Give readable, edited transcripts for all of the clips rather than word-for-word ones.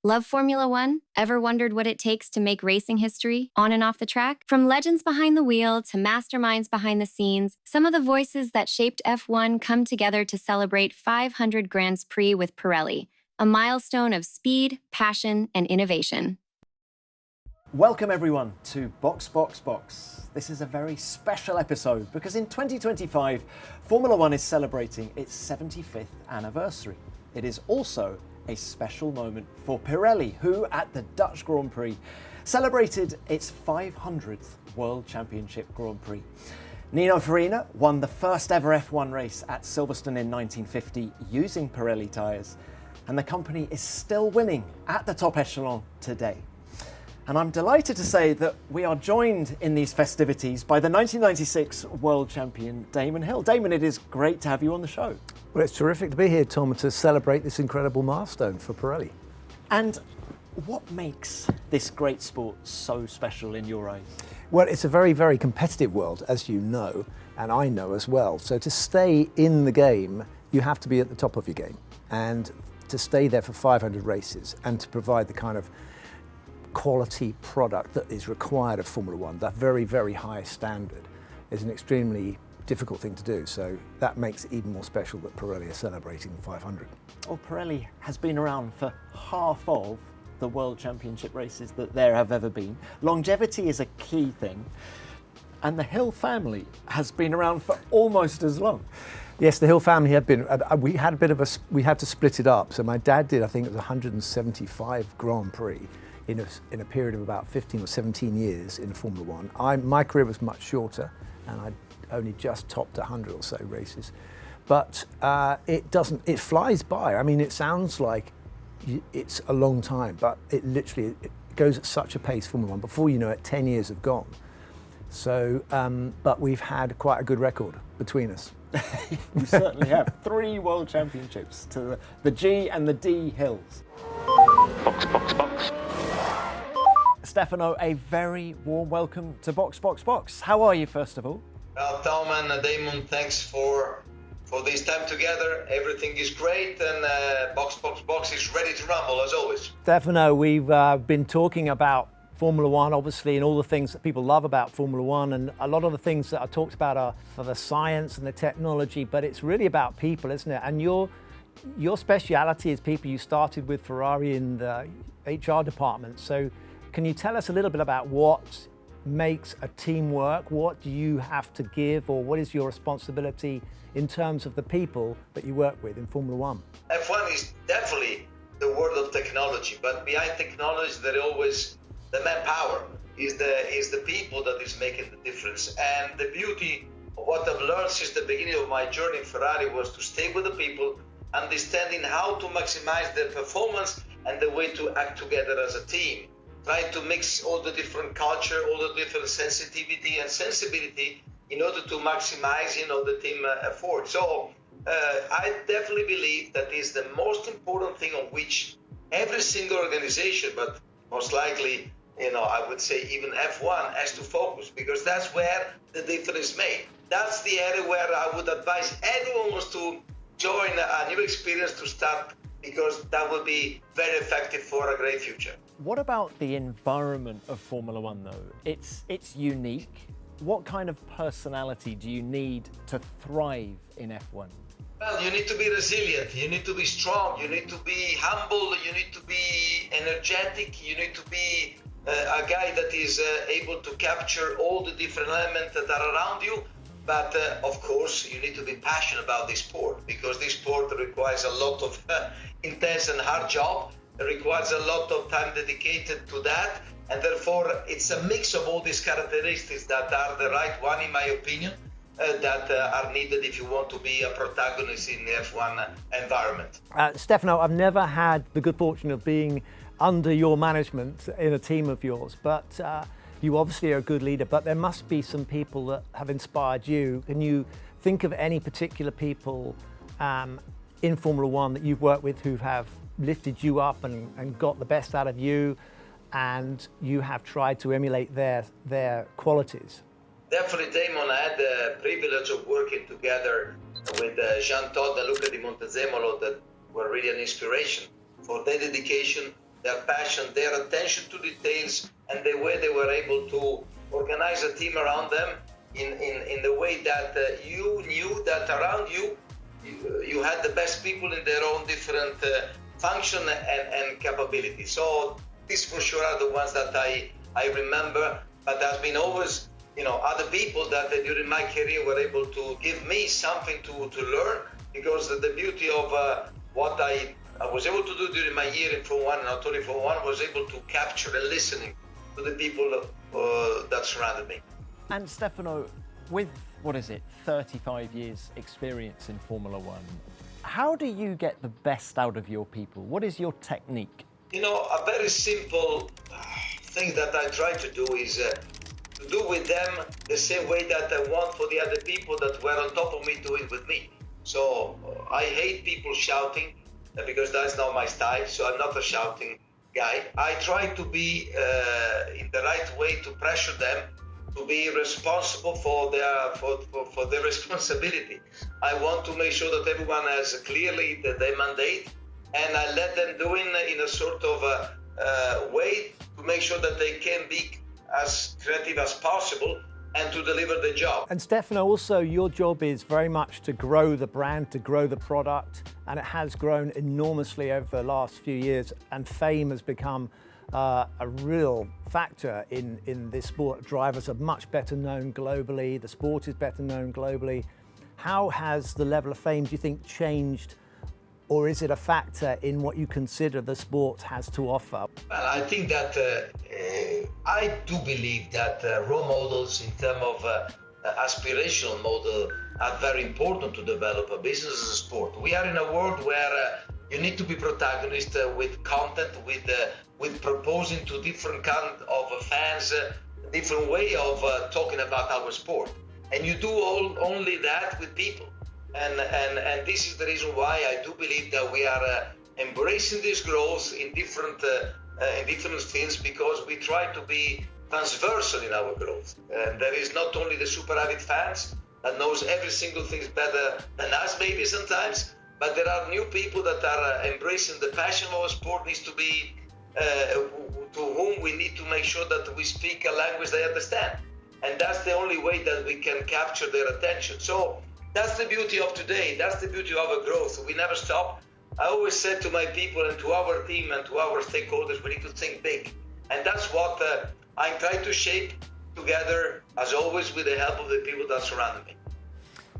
Love Formula One? Ever wondered what it takes to make racing history on and off the track? From legends behind the wheel to masterminds behind the scenes, some of the voices that shaped F1 come together to celebrate 500 Grands Prix with Pirelli, a milestone of speed, passion, and innovation. Welcome everyone to Box. This is a very special episode because in 2025, Formula One is celebrating its 75th anniversary. It is also a special moment for Pirelli, who at the Dutch Grand Prix celebrated its 500th World Championship Grand Prix. Nino Farina won the first ever F1 race at Silverstone in 1950 using Pirelli tyres, and the company is still winning at the top echelon today. And I'm delighted to say that we are joined in these festivities by the 1996 world champion, Damon Hill. Damon, it is great to have you on the show. Well, it's terrific to be here, Tom, to celebrate this incredible milestone for Pirelli. And what makes this great sport so special in your eyes? Well, it's a very, very competitive world, as you know, and I know as well. So to stay in the game, you have to be at the top of your game. And to stay there for 500 races and to provide the kind of quality product that is required of Formula One, that very, very high standard, is an extremely difficult thing to do. So that makes it even more special that Pirelli is celebrating 500. Well, Pirelli has been around for half of the World Championship races that there have ever been. Longevity is a key thing. And the Hill family has been around for almost as long. Yes, the Hill family have been. We had to split it up. So my dad did, I think it was 175 Grand Prix in a period of about 15 or 17 years in Formula One. My career was much shorter, and I only just topped 100 or so races. But it flies by. I mean, it sounds like it's a long time, but it literally goes at such a pace, Formula One. Before you know it, 10 years have gone. So, but we've had quite a good record between us. You certainly have. 3 world championships to the G and the D Hills. Box. Stefano, a very warm welcome to Box. How are you, first of all? Well, Tom and Damon, thanks for this time together. Everything is great, and Box is ready to rumble as always. Stefano, we've been talking about Formula One, obviously, and all the things that people love about Formula One, and a lot of the things that I talked about are for the science and the technology, but it's really about people, isn't it? And your speciality is people. You started with Ferrari in the HR department, so can you tell us a little bit about what makes a team work? What do you have to give, or what is your responsibility in terms of the people that you work with in Formula One? F1 is definitely the world of technology, but behind technology there always the manpower is the people that is making the difference. And the beauty of what I've learned since the beginning of my journey in Ferrari was to stay with the people, understanding how to maximize their performance and the way to act together as a team. Trying to mix all the different culture, all the different sensitivity and sensibility in order to maximize, the team effort. So I definitely believe that is the most important thing on which every single organization, but most likely, I would say even F1 has to focus, because that's where the difference is made. That's the area where I would advise everyone wants to join a new experience to start, because that will be very effective for a great future. What about the environment of Formula One, though? It's unique. What kind of personality do you need to thrive in F1? Well, you need to be resilient, you need to be strong, you need to be humble, you need to be energetic, you need to be a guy that is able to capture all the different elements that are around you. But of course, you need to be passionate about this sport, because this sport requires a lot of intense and hard job. It requires a lot of time dedicated to that, and therefore it's a mix of all these characteristics that are the right one, in my opinion, that are needed if you want to be a protagonist in the F1 environment. Stefano, I've never had the good fortune of being under your management in a team of yours, but you obviously are a good leader, but there must be some people that have inspired you. Can you think of any particular people in Formula One that you've worked with who have lifted you up and got the best out of you, and you have tried to emulate their qualities? Definitely, Damon. I had the privilege of working together with Jean Todt and Luca Di Montezemolo, that were really an inspiration for their dedication, their passion, their attention to details, and the way they were able to organize a team around them in the way that you knew that around you, you had the best people in their own different function and capability. So these for sure are the ones that I remember, but there's been always, other people that during my career were able to give me something to learn, because the beauty of what I was able to do during my year in Formula 1, and not only Formula 1, was able to capture and listening to the people that surrounded me. And Stefano, with, 35 years experience in Formula 1, how do you get the best out of your people? What is your technique? A very simple thing that I try to do is to do with them the same way that I want for the other people that were on top of me doing with me. So I hate people shouting because that's not my style. So I'm not a shouting guy. I try to be in the right way to pressure them to be responsible for their responsibility. I want to make sure that everyone has clearly their mandate, and I let them do it in a sort of way to make sure that they can be as creative as possible and to deliver the job. And Stefano, also your job is very much to grow the brand, to grow the product, and it has grown enormously over the last few years, and fame has become a real factor in this sport. Drivers are much better known globally, the sport is better known globally. How has the level of fame, do you think, changed, or is it a factor in what you consider the sport has to offer? Well, I think that I do believe that role models in terms of aspirational model are very important to develop a business as a sport. We are in a world where you need to be protagonist with content, with proposing to different kind of fans, different way of talking about our sport. And you do only that with people. And this is the reason why I do believe that we are embracing this growth in different fields, because we try to be transversal in our growth. And there is not only the super avid fans that knows every single thing better than us maybe sometimes, but there are new people that are embracing the passion of our sport. Needs to be to whom we need to make sure that we speak a language they understand. And that's the only way that we can capture their attention. So that's the beauty of today. That's the beauty of our growth. We never stop. I always said to my people and to our team and to our stakeholders, we need to think big. And that's what I'm trying to shape together, as always, with the help of the people that surround me.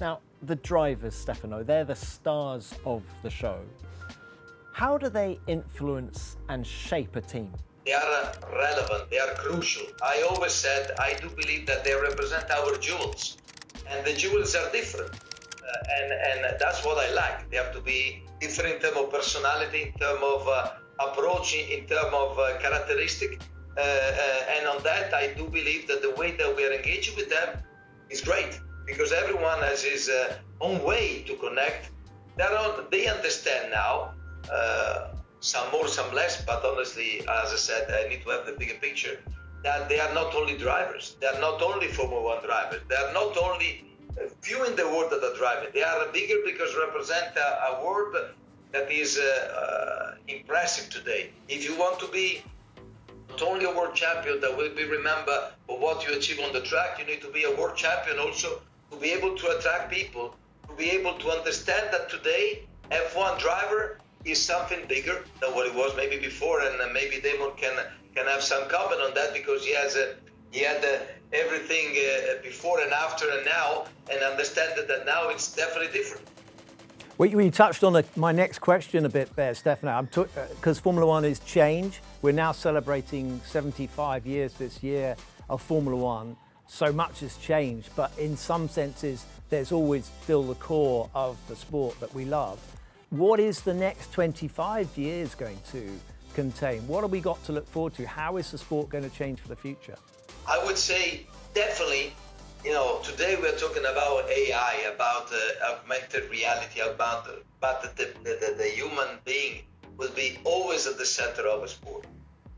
Now, the drivers, Stefano, they're the stars of the show. How do they influence and shape a team? They are relevant, they are crucial. I always said, I do believe that they represent our jewels. And the jewels are different. And that's what I like. They have to be different in terms of personality, in terms of approach, in terms of characteristic. And on that, I do believe that the way that we are engaging with them is great, because everyone has his own way to connect. They understand now, some more, some less, but honestly, as I said, I need to have the bigger picture, that they are not only drivers, they are not only Formula 1 drivers, they are not only few in the world that are driving, they are bigger because represent a world that is impressive today. If you want to be not only a world champion that will be remembered for what you achieve on the track, you need to be a world champion also to be able to attract people, to be able to understand that today F1 driver is something bigger than what it was maybe before, and maybe Damon can have some comment on that, because he had everything before and after and now, and understand that now it's definitely different. Well, you touched on my next question a bit there, Stefano, because Formula One is change. We're now celebrating 75 years this year of Formula One. So much has changed, but in some senses, there's always still the core of the sport that we love. What is the next 25 years going to contain? What have we got to look forward to? How is the sport going to change for the future? I would say definitely, today we're talking about AI, about augmented reality, about the human being will be always at the center of a sport.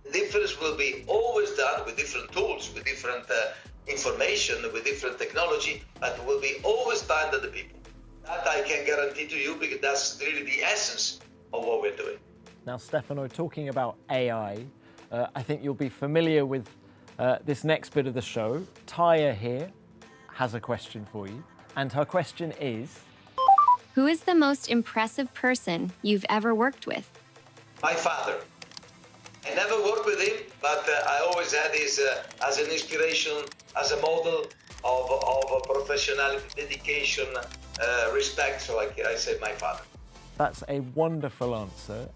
The difference will be always done with different tools, with different information, with different technology, but will be always done by the people. That I can guarantee to you, because that's really the essence of what we're doing. Now, Stefano, talking about AI, I think you'll be familiar with this next bit of the show. Taya here has a question for you, and her question is... Who is the most impressive person you've ever worked with? My father. I never worked with him, but I always had his as an inspiration, as a model of professionality, dedication, respect. So I say my father. That's a wonderful answer.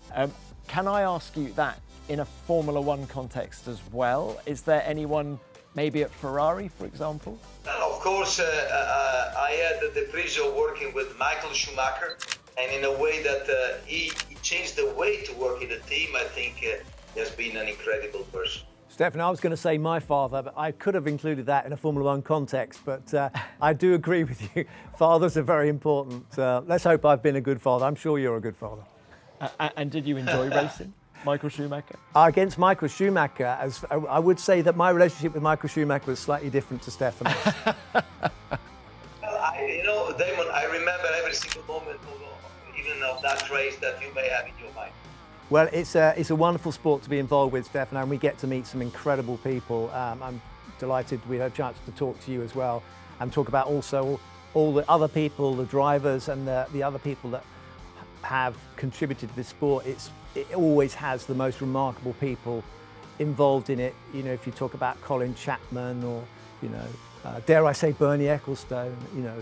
Can I ask you that in a Formula One context as well? Is there anyone maybe at Ferrari, for example? Of course, I had the pleasure of working with Michael Schumacher, and in a way that he changed the way to work in a team. I think he has been an incredible person. Stefano, I was going to say my father, but I could have included that in a Formula One context, but I do agree with you. Fathers are very important. Let's hope I've been a good father. I'm sure you're a good father. And did you enjoy racing, Michael Schumacher? Against Michael Schumacher, as I would say that my relationship with Michael Schumacher was slightly different to Stefano's. Damon, I remember every single moment, even of that race that you may have in your mind. Well, it's a wonderful sport to be involved with, Stefano, and we get to meet some incredible people. I'm delighted we had a chance to talk to you as well and talk about also all the other people, the drivers and the other people that have contributed to this sport. It always has the most remarkable people involved in it. You know, if you talk about Colin Chapman or, dare I say Bernie Ecclestone,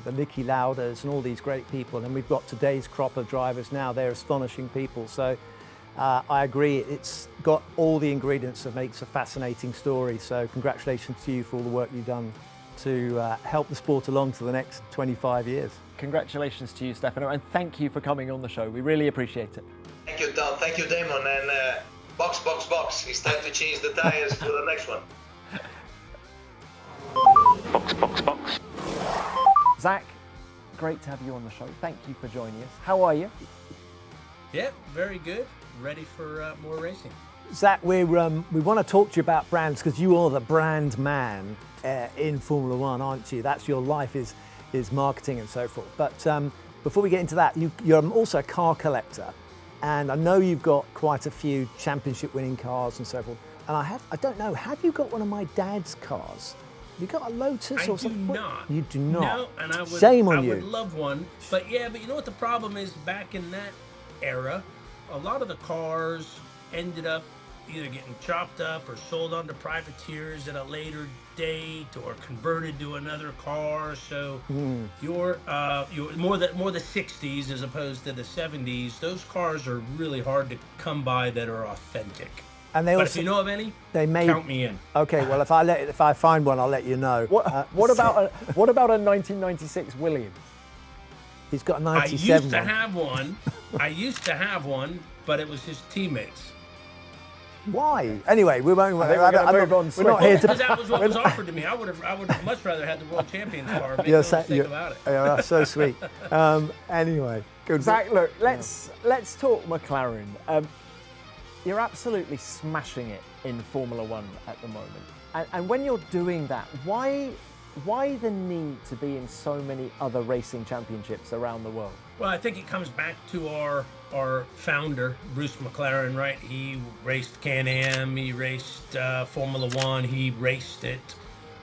the Niki Lauders and all these great people. And we've got today's crop of drivers now. They're astonishing people. So I agree, it's got all the ingredients that makes a fascinating story. So congratulations to you for all the work you've done to help the sport along to the next 25 years. Congratulations to you, Stefano, and thank you for coming on the show. We really appreciate it. Thank you, Tom. Thank you, Damon. And box. It's time to change the tires for the next one. Box. Zak, great to have you on the show. Thank you for joining us. How are you? Yeah, very good. Ready for more racing. Zak, we want to talk to you about brands because you are the brand man in Formula One, aren't you? That's your life is marketing and so forth. But before we get into that, you're also a car collector, and I know you've got quite a few championship-winning cars and so forth. And I don't know, have you got one of my dad's cars? You got a Lotus or something? I do not. You do not. No, and Shame on I you. would love one. But you know what the problem is? Back in that era, a lot of the cars ended up either getting chopped up or sold on to privateers at a later date or converted to another car. So you're more the 60s as opposed to the 70s. Those cars are really hard to come by that are authentic. And they But also, if you know of any, they may count me in. Okay, well if I find one, I'll let you know. What about a 1996 Williams? He's got a I 97 used to one. have one, but it was his teammates. Why? Anyway, we won't. think we're gonna move on We're not here Because to. that was what was offered to me. I would have much rather had the world champion car. Make no You're mistake about it. Yeah, so sweet. Anyway, good. Zak, look, let's talk McLaren. You're absolutely smashing it in Formula One at the moment. And when you're doing that, why the need to be in so many other racing championships around the world? Well, I think it comes back to our founder, Bruce McLaren, right? He raced Can-Am, he raced Formula One, he raced it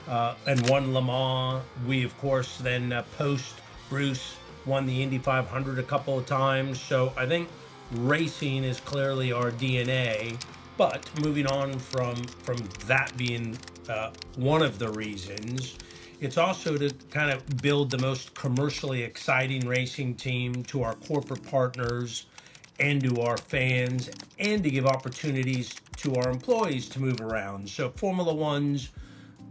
and won Le Mans. We, of course, then post Bruce won the Indy 500 a couple of times. So I think racing is clearly our DNA. But moving on from that being one of the reasons, it's also to kind of build the most commercially exciting racing team to our corporate partners and to our fans, and to give opportunities to our employees to move around. So Formula One's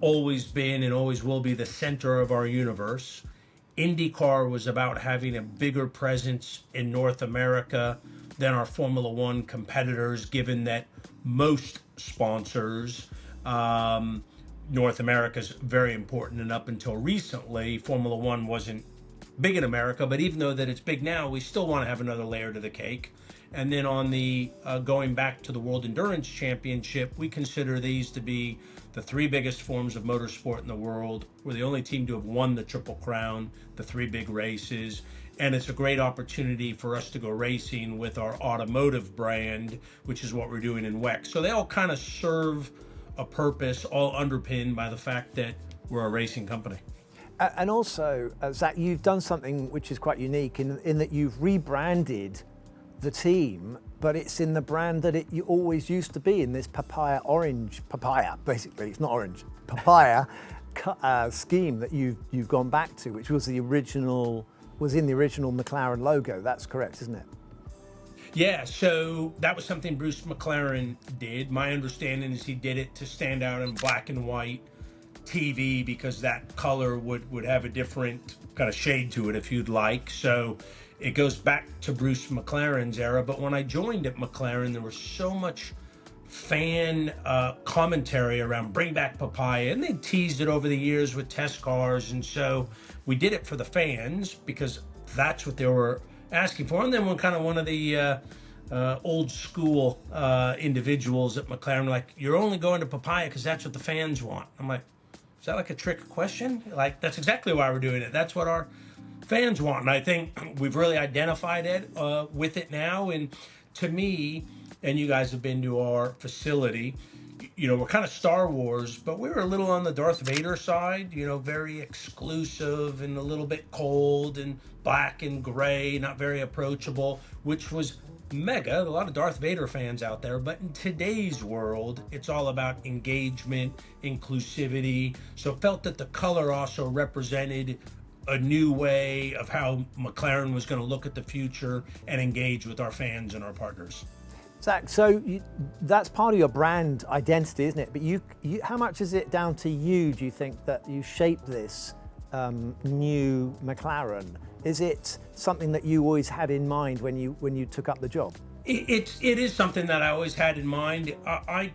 always been and always will be the center of our universe. IndyCar was about having a bigger presence in North America than our Formula One competitors, given that most sponsors, North America is very important, and up until recently, Formula One wasn't big in America, but even though that it's big now, we still want to have another layer to the cake. And then on the going back to the World Endurance Championship, we consider these to be the three biggest forms of motorsport in the world. We're the only team to have won the Triple Crown, the three big races. And it's a great opportunity for us to go racing with our automotive brand, which is what we're doing in WEC. So they all kind of serve a purpose, all underpinned by the fact that we're a racing company. And also, Zak, you've done something which is quite unique in that you've rebranded the team, but it's in the brand that you always used to be, in this papaya, basically, it's not orange, papaya scheme that you've gone back to, which was in the original McLaren logo. That's correct, isn't it? Yeah, so that was something Bruce McLaren did. My understanding is he did it to stand out in black and white TV, because that color would have a different kind of shade to it, if you'd like. So it goes back to Bruce McLaren's era. But when I joined at McLaren, there was so much fan commentary around bring back papaya, and they teased it over the years with test cars. And so we did it for the fans because that's what they were asking for. And then when kind of one of the old school individuals at McLaren were like, you're only going to papaya because that's what the fans want. I'm like, is that like a trick question? Like, that's exactly why we're doing it. That's what our fans want. And I think we've really identified it with it now. And to me, and you guys have been to our facility, you know, we're kind of Star Wars, but we were a little on the Darth Vader side, you know, very exclusive and a little bit cold and black and gray, not very approachable, which was mega. A lot of Darth Vader fans out there, but in today's world, it's all about engagement, inclusivity. So felt that the color also represented a new way of how McLaren was going to look at the future and engage with our fans and our partners. Zak, so that's part of your brand identity, isn't it? But you, how much is it down to you, do you think, that you shaped this new McLaren? Is it something that you always had in mind when you took up the job? It is something that I always had in mind. I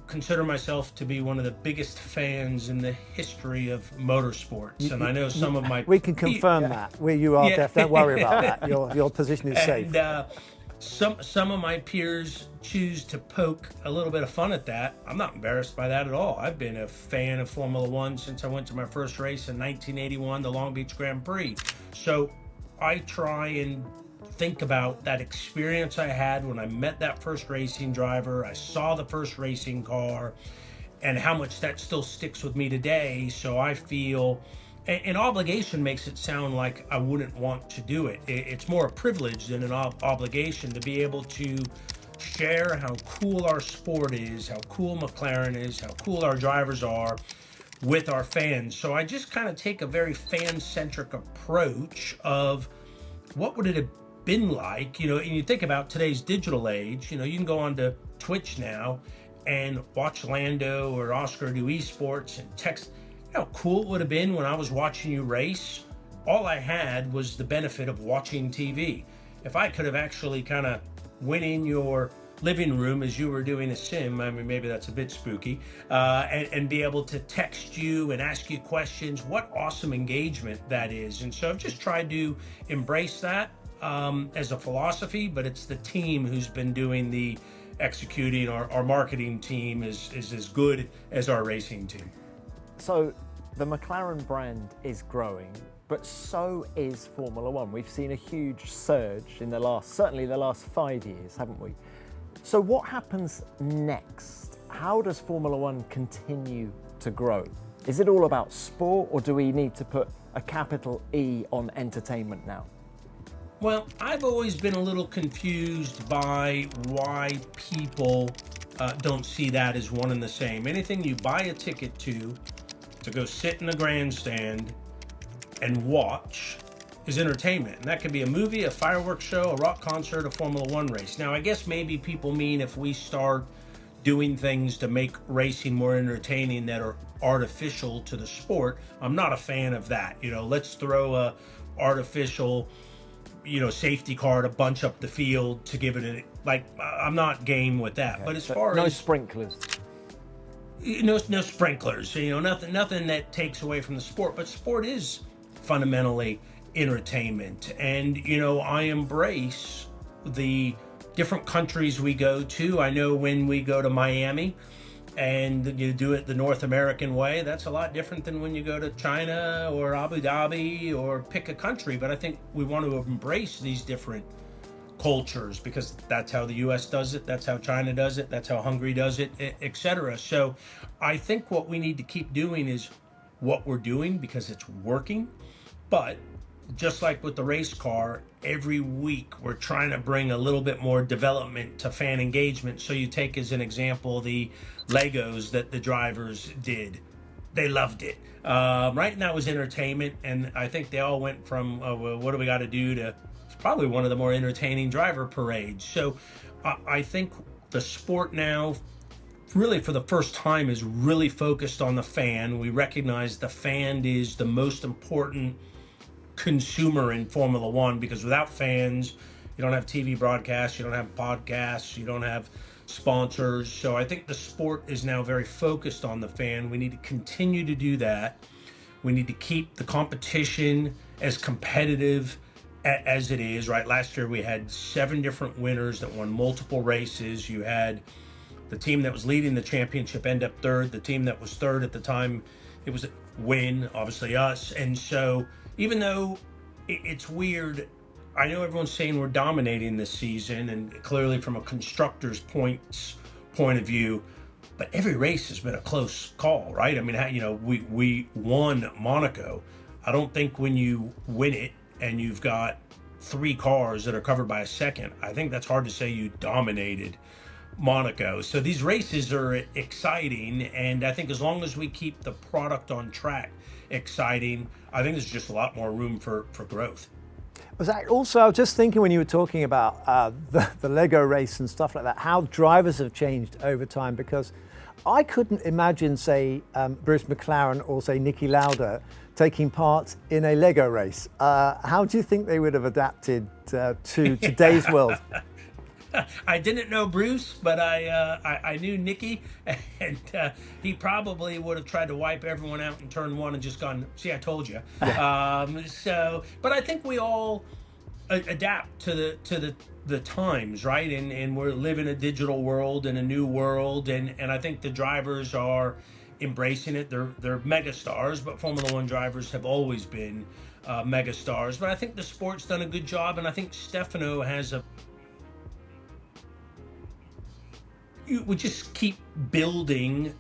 consider myself to be one of the biggest fans in the history of motorsports, and I know some of my... We can confirm that. Where you are, Def, don't worry about that. Your position is safe. And some of my peers choose to poke a little bit of fun at that. I'm not embarrassed by that at all. I've been a fan of Formula One since I went to my first race in 1981, the Long Beach Grand Prix. So I try and think about that experience I had when I met that first racing driver, I saw the first racing car, and how much that still sticks with me today. So I feel an obligation makes it sound like I wouldn't want to do it. It's more a privilege than an obligation to be able to share how cool our sport is, how cool McLaren is, how cool our drivers are with our fans. So I just kind of take a very fan-centric approach of what would it have been like, and you think about today's digital age, you can go on to Twitch now and watch Lando or Oscar do esports and text. How cool it would have been when I was watching you race. All I had was the benefit of watching TV. If I could have actually kind of went in your living room as you were doing a sim, I mean, maybe that's a bit spooky, and be able to text you and ask you questions, what awesome engagement that is. And so I've just tried to embrace that as a philosophy, but it's the team who's been doing the executing. Our marketing team is as good as our racing team. So the McLaren brand is growing, but so is Formula One. We've seen a huge surge in certainly the last 5 years, haven't we? So what happens next? How does Formula One continue to grow? Is it all about sport, or do we need to put a capital E on entertainment now? Well, I've always been a little confused by why people don't see that as one and the same. Anything you buy a ticket to go sit in a grandstand and watch is entertainment. And that could be a movie, a fireworks show, a rock concert, a Formula One race. Now, I guess maybe people mean if we start doing things to make racing more entertaining that are artificial to the sport. I'm not a fan of that. Let's throw a artificial safety car to bunch up the field to give it I'm not game with that. Okay. But as far no as sprinklers. No sprinklers, nothing that takes away from the sport, but sport is fundamentally entertainment. And, I embrace the different countries we go to. I know when we go to Miami and you do it the North American way, that's a lot different than when you go to China or Abu Dhabi or pick a country. But I think we want to embrace these different cultures because that's how the US does it, that's how China does it, that's how Hungary does it, etc. So I think what we need to keep doing is what we're doing because it's working. But just like with the race car, every week we're trying to bring a little bit more development to fan engagement. So you take as an example the Legos that the drivers did. They loved it. Right, and that was entertainment. And I think they all went from, well, what do we got to do to, it's probably one of the more entertaining driver parades. So I think the sport now, really for the first time, is really focused on the fan. We recognize the fan is the most important consumer in Formula One because without fans, you don't have TV broadcasts, you don't have podcasts, you don't have sponsors. So I think the sport is now very focused on the fan. We need to continue to do that. We need to keep the competition as competitive as it is, right? Last year we had 7 different winners that won multiple races. You had the team that was leading the championship end up third. The team that was third at the time, it was a win, obviously us. And so even though it's weird, I know everyone's saying we're dominating this season, and clearly from a constructor's point of view, but every race has been a close call, right? I mean, you know, we won Monaco. I don't think when you win it and you've got 3 cars that are covered by a second, I think that's hard to say you dominated Monaco. So these races are exciting, and I think as long as we keep the product on track exciting, I think there's just a lot more room for growth. Zach, also, I was just thinking when you were talking about the Lego race and stuff like that, how drivers have changed over time, because I couldn't imagine, say, Bruce McLaren or, say, Niki Lauda taking part in a Lego race. How do you think they would have adapted to today's world? I didn't know Bruce, but I knew Nicky, and he probably would have tried to wipe everyone out in turn 1 and just gone, see, I told you. Yeah. But I think we all adapt to the times, right? And we're living a digital world and a new world, and I think the drivers are embracing it. They're mega stars, but Formula One drivers have always been mega stars. But I think the sport's done a good job, and I think Stefano has we just keep building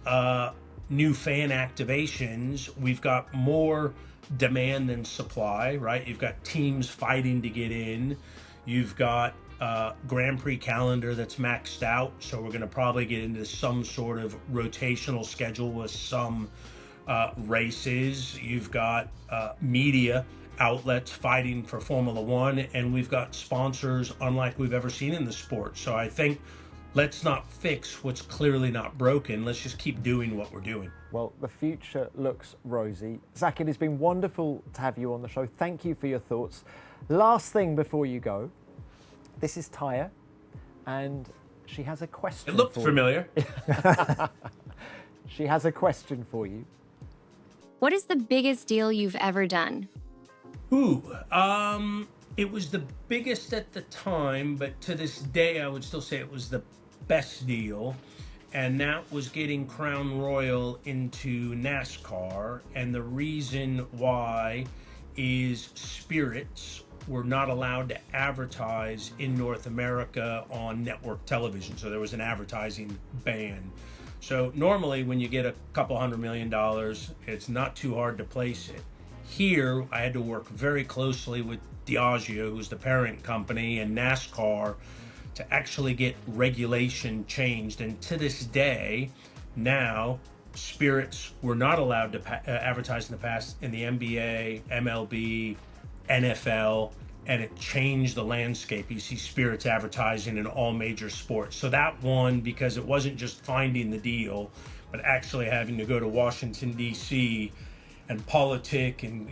new fan activations. We've got more demand than supply, right? You've got teams fighting to get in. You've got Grand Prix calendar that's maxed out, so we're going to probably get into some sort of rotational schedule with some races. You've got media outlets fighting for Formula One, and we've got sponsors unlike we've ever seen in the sport. So I think let's not fix what's clearly not broken. Let's just keep doing what we're doing. Well, the future looks rosy. Zak, it has been wonderful to have you on the show. Thank you for your thoughts. Last thing before you go, this is Taya, and she has a question. It looked familiar. She has a question for you. What is the biggest deal you've ever done? It was the biggest at the time, but to this day, I would still say it was the best deal. And that was getting Crown Royal into NASCAR. And the reason why is Spirits were not allowed to advertise in North America on network television. So there was an advertising ban. So normally when you get a couple $100 million, it's not too hard to place it. Here, I had to work very closely with Diageo, who's the parent company, and NASCAR to actually get regulation changed. And to this day, now, Spirits were not allowed to advertise in the past in the NBA, MLB, NFL, and it changed the landscape. You see Spirits advertising in all major sports. So that won because it wasn't just finding the deal, but actually having to go to Washington, D.C., and politic, and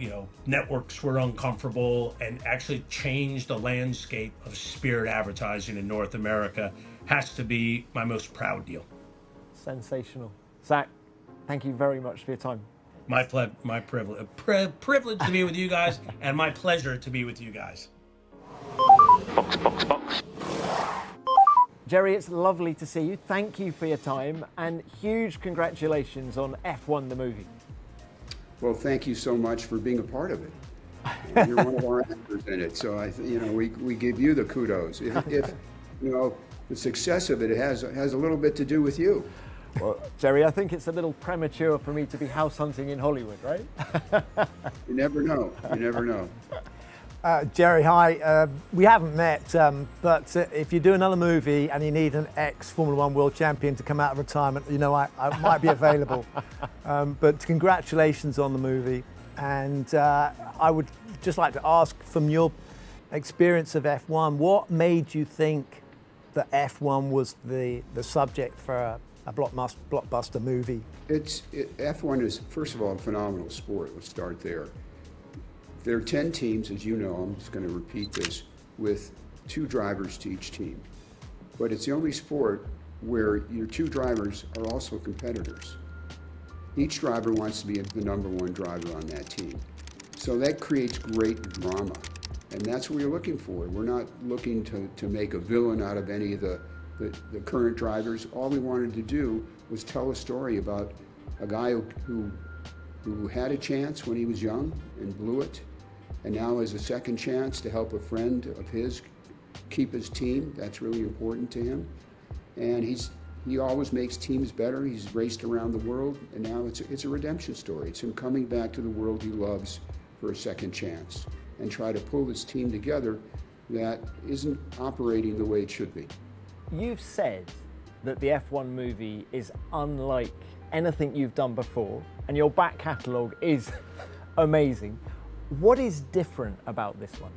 networks were uncomfortable, and actually changed the landscape of spirit advertising in North America. Has to be my most proud deal. Sensational. Zak, thank you very much for your time. My privilege. Privilege to be with you guys, and my pleasure to be with you guys. Box. Jerry, it's lovely to see you. Thank you for your time, and huge congratulations on F1 the movie. Well, thank you so much for being a part of it. You're one of our actors in it, so we give you the kudos. If the success of it has a little bit to do with you. Well, Jerry, I think it's a little premature for me to be house hunting in Hollywood, right? You never know. You never know. Jerry, hi. We haven't met, but if you do another movie and you need an ex-Formula One world champion to come out of retirement, I might be available. But congratulations on the movie. And I would just like to ask, from your experience of F1, what made you think that F1 was the subject for a blockbuster movie? F1 is, first of all, a phenomenal sport. Let's start there. There are 10 teams, as you know. I'm just going to repeat this, with 2 drivers to each team. But it's the only sport where your 2 drivers are also competitors. Each driver wants to be the number 1 driver on that team. So that creates great drama. And that's what we're looking for. We're not looking to make a villain out of any of the current drivers. All we wanted to do was tell a story about a guy who had a chance when he was young and blew it, and now has a second chance to help a friend of his keep his team. That's really important to him. And he always makes teams better. He's raced around the world, and now it's a redemption story. It's him coming back to the world he loves for a second chance and try to pull this team together that isn't operating the way it should be. You've said that the F1 movie is unlike anything you've done before, and your back catalogue is amazing. What is different about this one?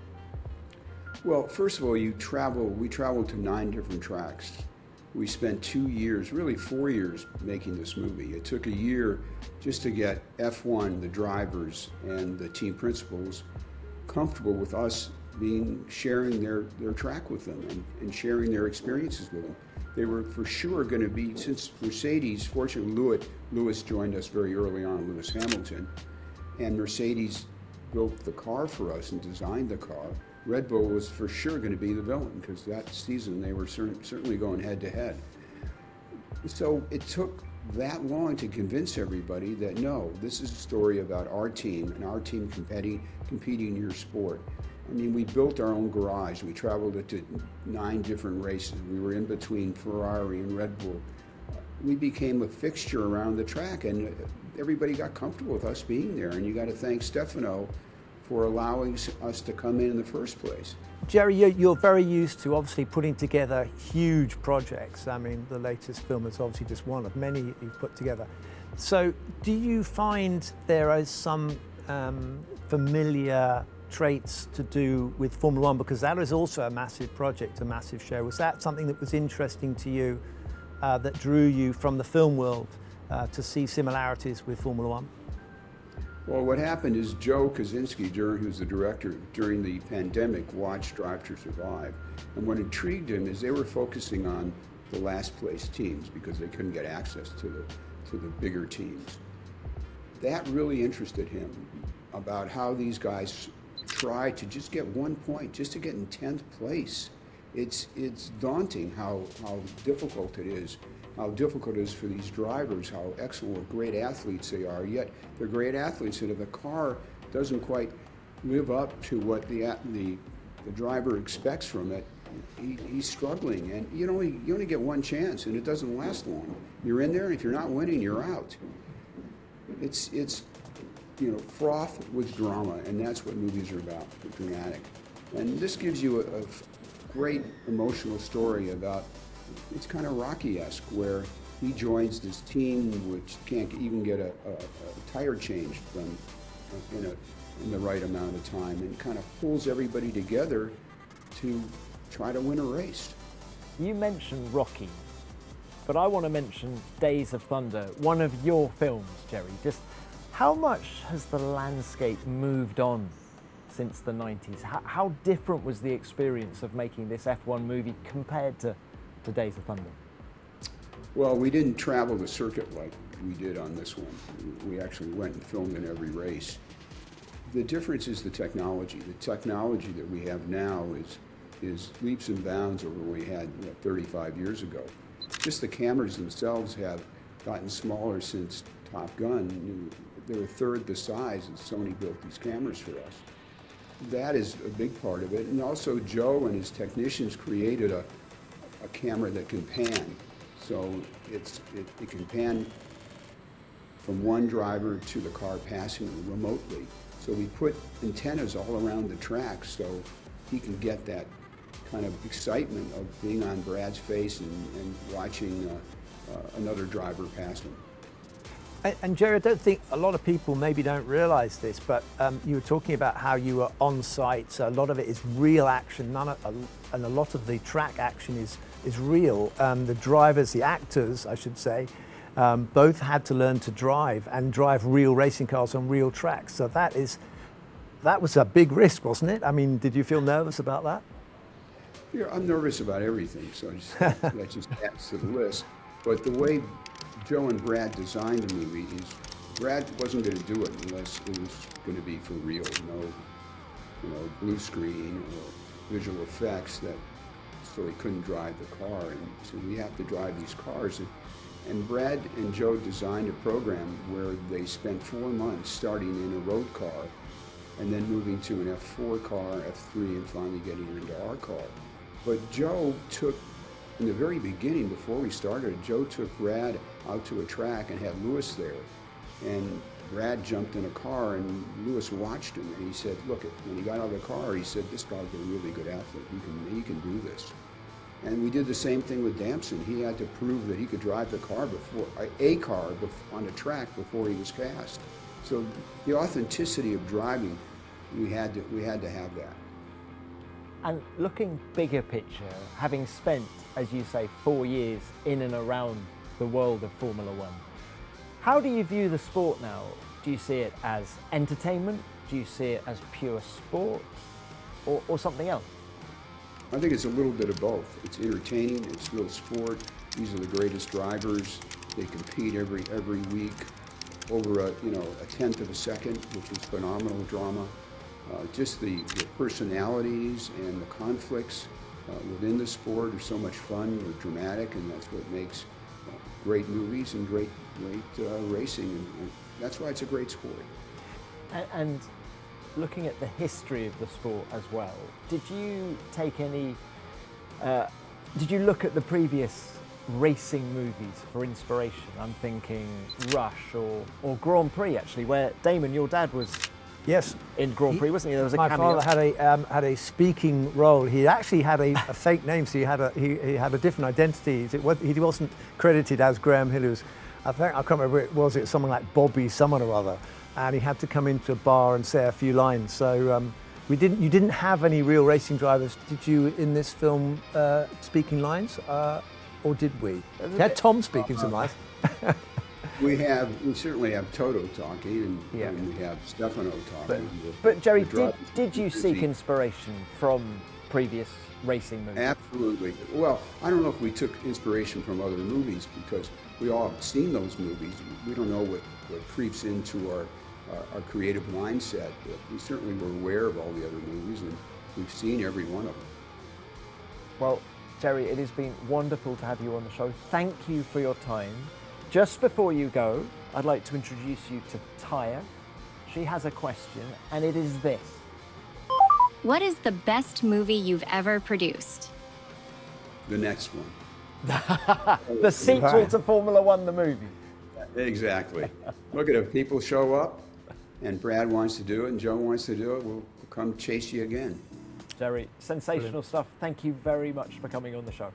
Well, first of all, we traveled to 9 different tracks. We spent 2 years, really 4 years, making this movie. It took a year just to get F1, the drivers, and the team principals comfortable with us sharing their track with them and sharing their experiences with them. They were for sure going to be, since Mercedes, fortunately Lewis joined us very early on, Lewis Hamilton, and Mercedes built the car for us and designed the car. Red Bull was for sure going to be the villain, because that season they were certainly going head to head. So it took that long to convince everybody that no, this is a story about our team and our team competing in your sport. I mean, we built our own garage. We traveled it to 9 different races. We were in between Ferrari and Red Bull. We became a fixture around the track, and everybody got comfortable with us being there. And you got to thank Stefano for allowing us to come in the first place. Jerry, you're very used to obviously putting together huge projects. I mean, the latest film is obviously just one of many you've put together. So do you find there is some familiar traits to do with Formula One? Because that is also a massive project, a massive show. Was that something that was interesting to you, that drew you from the film world to see similarities with Formula One? Well, what happened is Joe Kosinski, who's the director, during the pandemic, watched Drive to Survive. And what intrigued him is they were focusing on the last place teams because they couldn't get access to the bigger teams. That really interested him, about how these guys try to just get 1 point, just to get in 10th place. It's daunting how difficult it is. How difficult it is for these drivers, how excellent, what great athletes they are, yet they're great athletes, and if the car doesn't quite live up to what the driver expects from it, he's struggling, and you only get 1 chance, and it doesn't last long. You're in there, and if you're not winning, you're out. It's froth with drama, and that's what movies are about, dramatic. And this gives you a great emotional story about, it's kind of Rocky-esque, where he joins this team which can't even get a tire changed in the right amount of time, and kind of pulls everybody together to try to win a race. You mentioned Rocky, but I want to mention Days of Thunder, one of your films, Jerry. Just how much has the landscape moved on since the 90s? How different was the experience of making this F1 movie compared to Days of Thunder? Well, we didn't travel the circuit like we did on this one. We actually went and filmed in every race. The difference is the technology. The technology that we have now is leaps and bounds over what we had 35 years ago. Just the cameras themselves have gotten smaller since Top Gun. They're a third the size, and Sony built these cameras for us. That is a big part of it. And also Joe and his technicians created a camera that can pan. So it can pan from one driver to the car passing remotely. So we put antennas all around the track so he can get that kind of excitement of being on Brad's face and watching another driver pass him. And Jerry, I don't think a lot of people maybe don't realize this, but you were talking about how you were on site. So a lot of it is real action, and a lot of the track action is real. The drivers, the actors, I should say, both had to learn to drive real racing cars on real tracks. So that was a big risk, wasn't it? I mean, did you feel nervous about that? Yeah, I'm nervous about everything, so that just adds to the list. But the way Joe and Brad designed the movie is Brad wasn't going to do it unless it was going to be for real. No, blue screen or visual effects so he couldn't drive the car. And so we have to drive these cars. And Brad and Joe designed a program where they spent 4 months starting in a road car and then moving to an F4 car, F3, and finally getting into our car. But Joe took, in the very beginning, before we started, Joe took Brad out to a track and had Lewis there. And Brad jumped in a car and Lewis watched him and he said, look, when he got out of the car, he said, this guy's a really good athlete. He can do this. And we did the same thing with Damson. He had to prove that he could drive the car on a track before he was cast. So the authenticity of driving, we had to have that. And looking bigger picture, having spent, as you say, 4 years in and around the world of Formula One, how do you view the sport now? Do you see it as entertainment? Do you see it as pure sport or something else? I think it's a little bit of both. It's entertaining, it's real sport. These are the greatest drivers. They compete every week over a tenth of a second, which is phenomenal drama. Just the personalities and the conflicts within the sport are so much fun. They're dramatic, and that's what makes great movies and great racing. And that's why it's a great sport. And looking at the history of the sport as well, did you take any? Did you look at the previous racing movies for inspiration? I'm thinking Rush or Grand Prix, actually, where Damon, your dad, was. Yes, in Grand Prix, wasn't he? There was a my cameo. father had a speaking role. He actually had a fake name, so he had a different identity. He wasn't credited as Graham Hill. I can't remember it was someone like Bobby someone or other, and he had to come into a bar and say a few lines. So you didn't have any real racing drivers, did you, in this film speaking lines, or did we? We had Tom speaking some lines. We certainly have Toto talking, and we have Stefano talking. But Jerry, did you seek inspiration from previous racing movies? Absolutely. Well, I don't know if we took inspiration from other movies because we all have seen those movies. We don't know what creeps into our creative mindset, but we certainly were aware of all the other movies, and we've seen every one of them. Well, Jerry, it has been wonderful to have you on the show. Thank you for your time. Just before you go, I'd like to introduce you to Taya. She has a question, and it is this. What is the best movie you've ever produced? The next one. The sequel to Formula One, the movie. Exactly. Look at it. If people show up, and Brad wants to do it, and Joe wants to do it, we'll come chase you again. Jerry, sensational stuff. Thank you very much for coming on the show.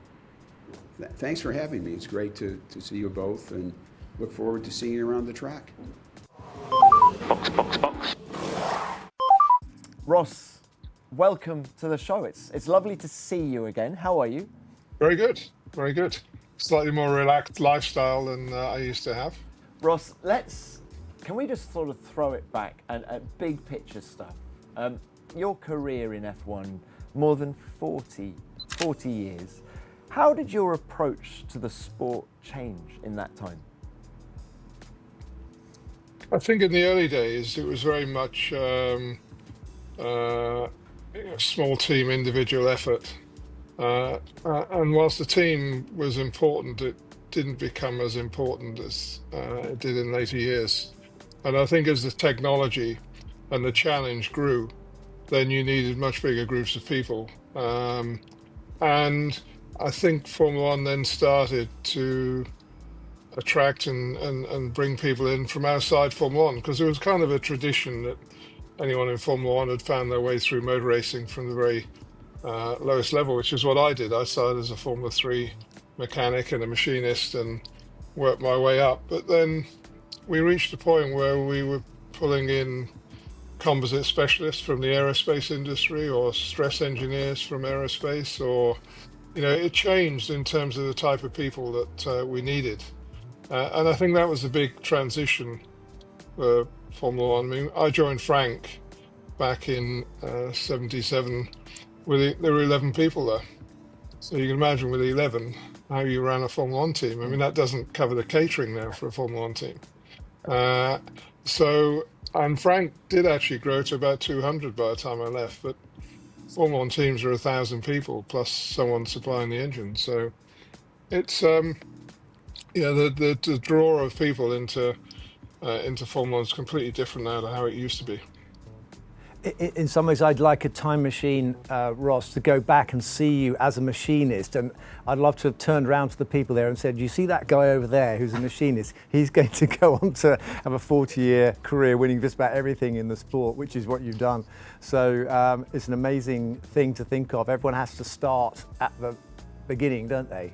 Thanks for having me. It's great to see you both, and look forward to seeing you around the track. Box. Ross, welcome to the show. It's lovely to see you again. How are you? Very good. Slightly more relaxed lifestyle than I used to have. Ross, can we just sort of throw it back and big picture stuff? Your career in F1, more than 40 years. How did your approach to the sport change in that time? I think in the early days it was very much small team individual effort. And whilst the team was important, it didn't become as important as it did in later years. And I think as the technology and the challenge grew, then you needed much bigger groups of people. And I think Formula One then started to attract and bring people in from outside Formula One, because there was kind of a tradition that anyone in Formula One had found their way through motor racing from the very lowest level, which is what I did. I started as a Formula 3 mechanic and a machinist and worked my way up. But then we reached a point where we were pulling in composite specialists from the aerospace industry or stress engineers from aerospace, or, it changed in terms of the type of people that we needed. And I think that was a big transition for Formula One. I mean, I joined Frank back in 77. There were 11 people there. So you can imagine with 11, how you ran a Formula One team. I mean, that doesn't cover the catering now for a Formula One team. And Frank did actually grow to about 200 by the time I left, but Formula One teams are 1,000 people plus someone supplying the engine. So it's, the draw of people into Formula One is completely different now to how it used to be. In some ways, I'd like a time machine, Ross, to go back and see you as a machinist. And I'd love to have turned around to the people there and said, you see that guy over there who's a machinist? He's going to go on to have a 40-year career winning just about everything in the sport, which is what you've done. So it's an amazing thing to think of. Everyone has to start at the beginning, don't they?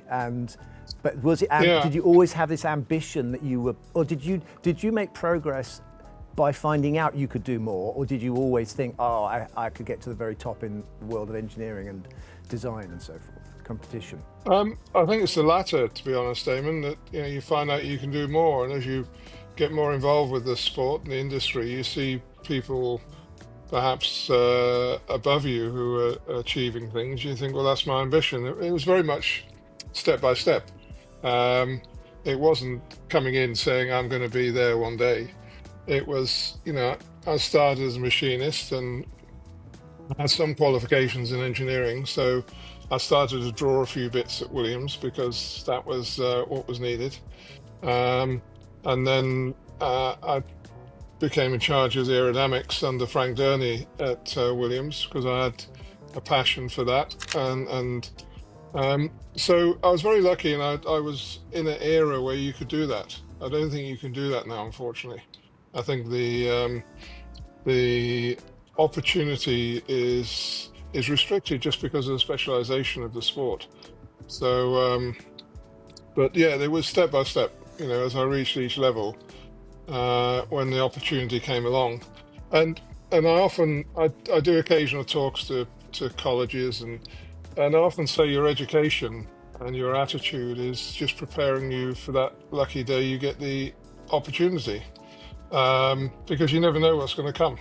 But was it? Did you always have this ambition that you were, or did you make progress by finding out you could do more, or did you always think, I could get to the very top in the world of engineering and design and so forth, competition? I think it's the latter, to be honest, Damon, that you find out you can do more, and as you get more involved with the sport and the industry, you see people perhaps above you who are achieving things. You think, well, that's my ambition. It was very much step by step. It wasn't coming in saying I'm going to be there one day. It was, I started as a machinist and had some qualifications in engineering. So I started to draw a few bits at Williams because that was what was needed. And then I became in charge of the aerodynamics under Frank Durney at Williams because I had a passion for that. So I was very lucky, and I was in an era where you could do that. I don't think you can do that now, unfortunately. I think the opportunity is restricted just because of the specialization of the sport. So, but yeah, there was step by step, as I reached each level when the opportunity came along. And I do occasional talks to colleges, and I often say your education and your attitude is just preparing you for that lucky day you get the opportunity. Because you never know what's going to come.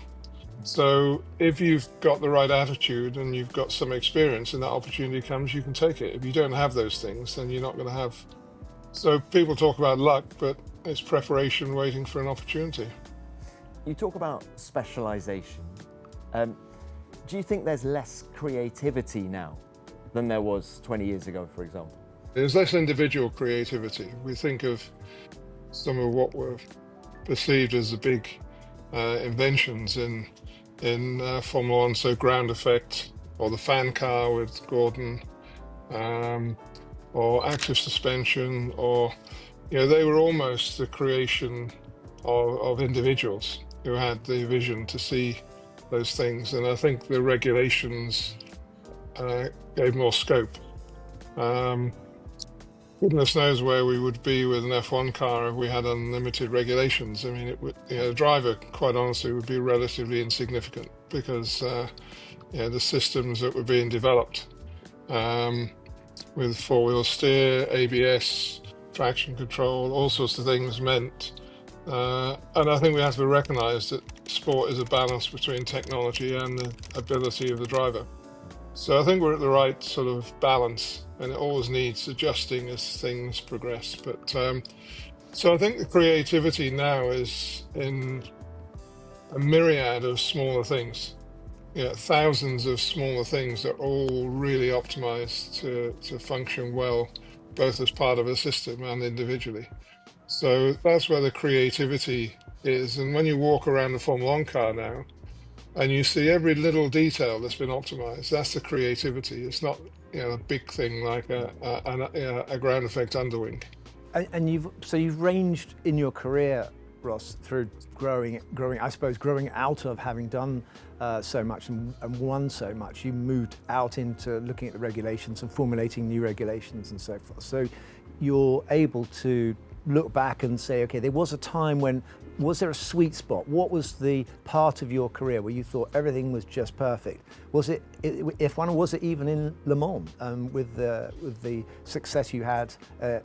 So if you've got the right attitude and you've got some experience and that opportunity comes, you can take it. If you don't have those things, then you're not going to have. So people talk about luck, but it's preparation waiting for an opportunity. You talk about specialization. Do you think there's less creativity now than there was 20 years ago, for example? There's less individual creativity. We think of some of what were perceived as the big inventions in Formula One, so ground effect, or the fan car with Gordon, or active suspension, or they were almost the creation of individuals who had the vision to see those things. And I think the regulations gave more scope. Goodness knows where we would be with an F1 car if we had unlimited regulations. I mean, the driver, quite honestly, would be relatively insignificant because the systems that were being developed with four-wheel steer, ABS, traction control, all sorts of things meant. And I think we have to recognize that sport is a balance between technology and the ability of the driver. So I think we're at the right sort of balance, and it always needs adjusting as things progress. But so I think the creativity now is in a myriad of smaller things. thousands of smaller things that are all really optimized to function well, both as part of a system and individually. So that's where the creativity is. And when you walk around the Formula One car now, and you see every little detail that's been optimized, that's the creativity. It's not a big thing like a ground effect underwing. And you've ranged in your career, Ross, through growing, I suppose, growing out of having done so much and won so much. You moved out into looking at the regulations and formulating new regulations and so forth. So you're able to look back and say, okay, there was a time when, was there a sweet spot? What was the part of your career where you thought everything was just perfect? Was it F1, or was it even in Le Mans with the success you had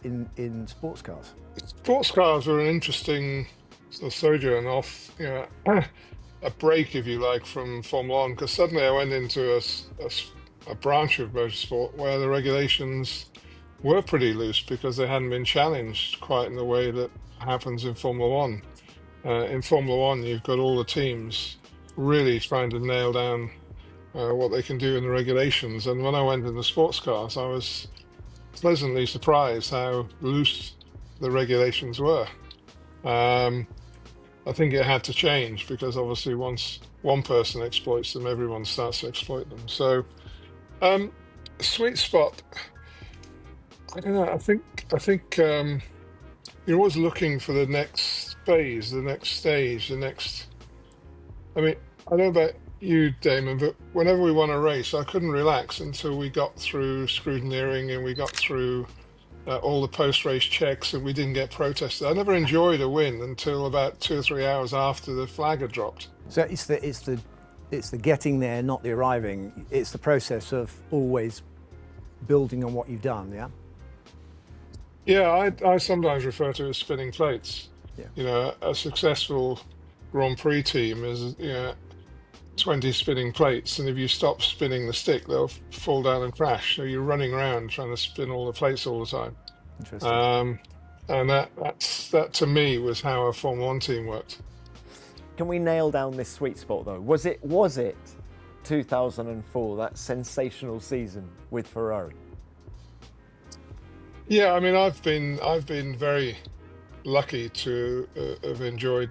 in sports cars? Sports cars were an interesting sort of sojourn off, a break, if you like, from Formula One, because suddenly I went into a branch of motorsport where the regulations were pretty loose because they hadn't been challenged quite in the way that happens in Formula One. In Formula One, you've got all the teams really trying to nail down what they can do in the regulations. And when I went into sports cars, I was pleasantly surprised how loose the regulations were. I think it had to change because obviously once one person exploits them, everyone starts to exploit them. So, sweet spot. I don't know. I think you're always looking for the next phase, the next stage, the next. I mean, I don't know about you, Damon, but whenever we won a race, I couldn't relax until we got through scrutineering and we got through all the post-race checks and we didn't get protested. I never enjoyed a win until about 2 or 3 hours after the flag had dropped. So it's the getting there, not the arriving. It's the process of always building on what you've done. Yeah. Yeah, I sometimes refer to it as spinning plates. Yeah. A successful Grand Prix team is 20 spinning plates, and if you stop spinning the stick, they'll fall down and crash. So you're running around trying to spin all the plates all the time. Interesting. And that to me was how a Formula One team worked. Can we nail down this sweet spot though? Was it 2004, that sensational season with Ferrari? Yeah, I mean, I've been very lucky to have enjoyed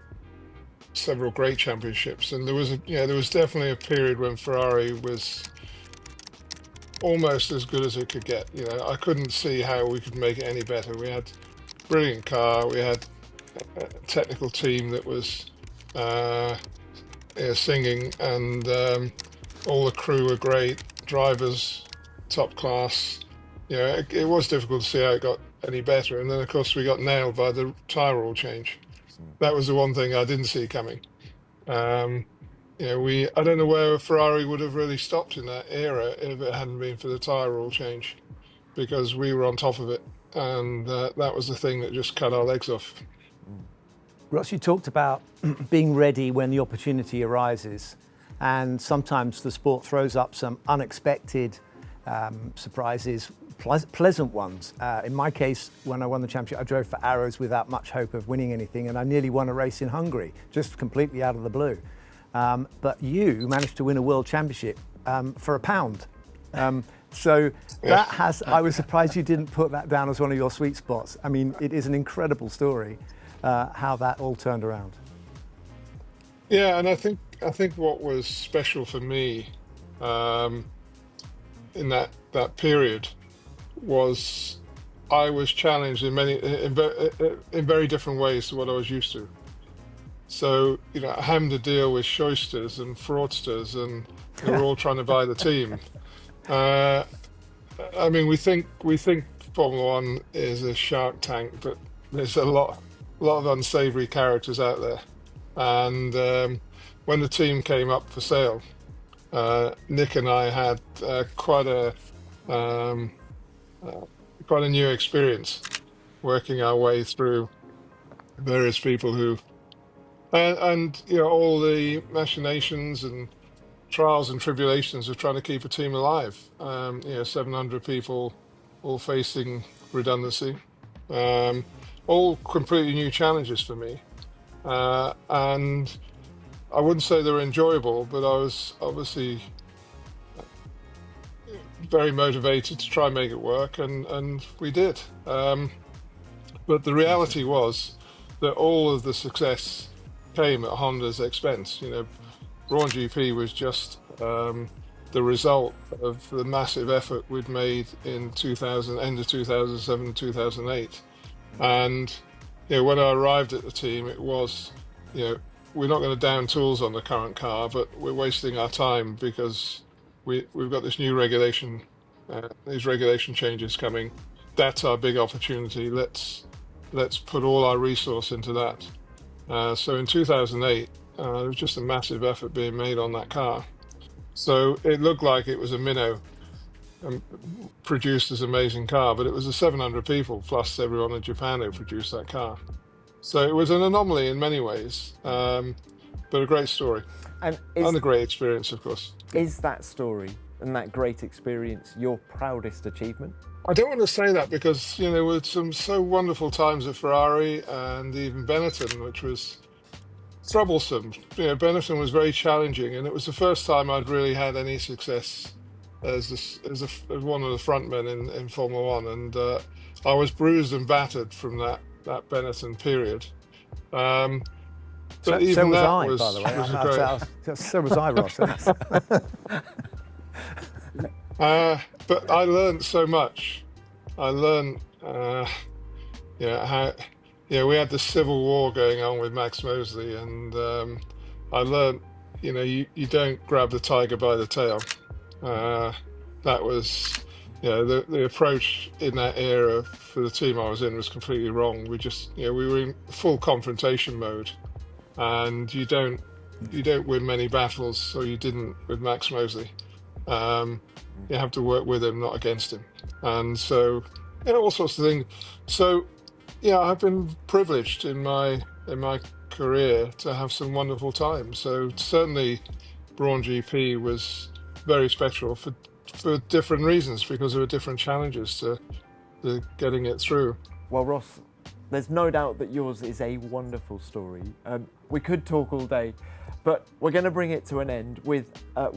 several great championships, and there was definitely a period when Ferrari was almost as good as it could get. I couldn't see how we could make it any better. We had a brilliant car, we had a technical team that was singing, and all the crew were great, drivers top class. It was difficult to see how it got any better, and then of course we got nailed by the tyre rule change. That was the one thing I didn't see coming. I don't know where Ferrari would have really stopped in that era if it hadn't been for the tyre rule change, because we were on top of it, and that was the thing that just cut our legs off. Ross, you talked about being ready when the opportunity arises, and sometimes the sport throws up some unexpected surprises, pleasant ones. In my case, when I won the championship, I drove for Arrows without much hope of winning anything, and I nearly won a race in Hungary, just completely out of the blue. But you managed to win a world championship for £1. So that I was surprised you didn't put that down as one of your sweet spots. I mean, it is an incredible story, how that all turned around. Yeah, and I think what was special for me in that period was I was challenged in very different ways to what I was used to. So having to deal with shysters and fraudsters, and they're all trying to buy the team. I mean, we think Formula One is a shark tank, but there's a lot of unsavoury characters out there. And when the team came up for sale, Nick and I had quite a new experience working our way through various people who, and all the machinations and trials and tribulations of trying to keep a team alive. 700 people all facing redundancy, all completely new challenges for me, and I wouldn't say they were enjoyable, but I was obviously very motivated to try and make it work, and we did. But the reality was that all of the success came at Honda's expense. Brawn GP was just the result of the massive effort we'd made in end of 2007, 2008. And when I arrived at the team, it was, we're not going to down tools on the current car, but we're wasting our time because we've got this new regulation, these regulation changes coming. That's our big opportunity. Let's put all our resource into that. So in 2008, there was just a massive effort being made on that car. So it looked like it was a minnow and produced this amazing car, but it was the 700 people plus everyone in Japan who produced that car. So it was an anomaly in many ways, but a great story and a great experience, of course. Is that story and that great experience your proudest achievement? I don't want to say that because, there were some so wonderful times at Ferrari and even Benetton, which was troublesome. Benetton was very challenging, and it was the first time I'd really had any success as one of the frontmen in Formula One, and I was bruised and battered from that Benetton period. But so was I, by the way. So was I, Ross. But I learned so much. I learned, how, we had the civil war going on with Max Mosley, and I learned, you don't grab the tiger by the tail. That was, the approach in that era for the team I was in was completely wrong. We just, we were in full confrontation mode, and you don't win many battles, or you didn't with Max Mosley. You have to work with him, not against him, and so all sorts of things. So I've been privileged in my career to have some wonderful times. So certainly, Brawn GP was very special for different reasons, because there were different challenges to getting it through. Well, Ross, there's no doubt that yours is a wonderful story. We could talk all day, but we're going to bring it to an end with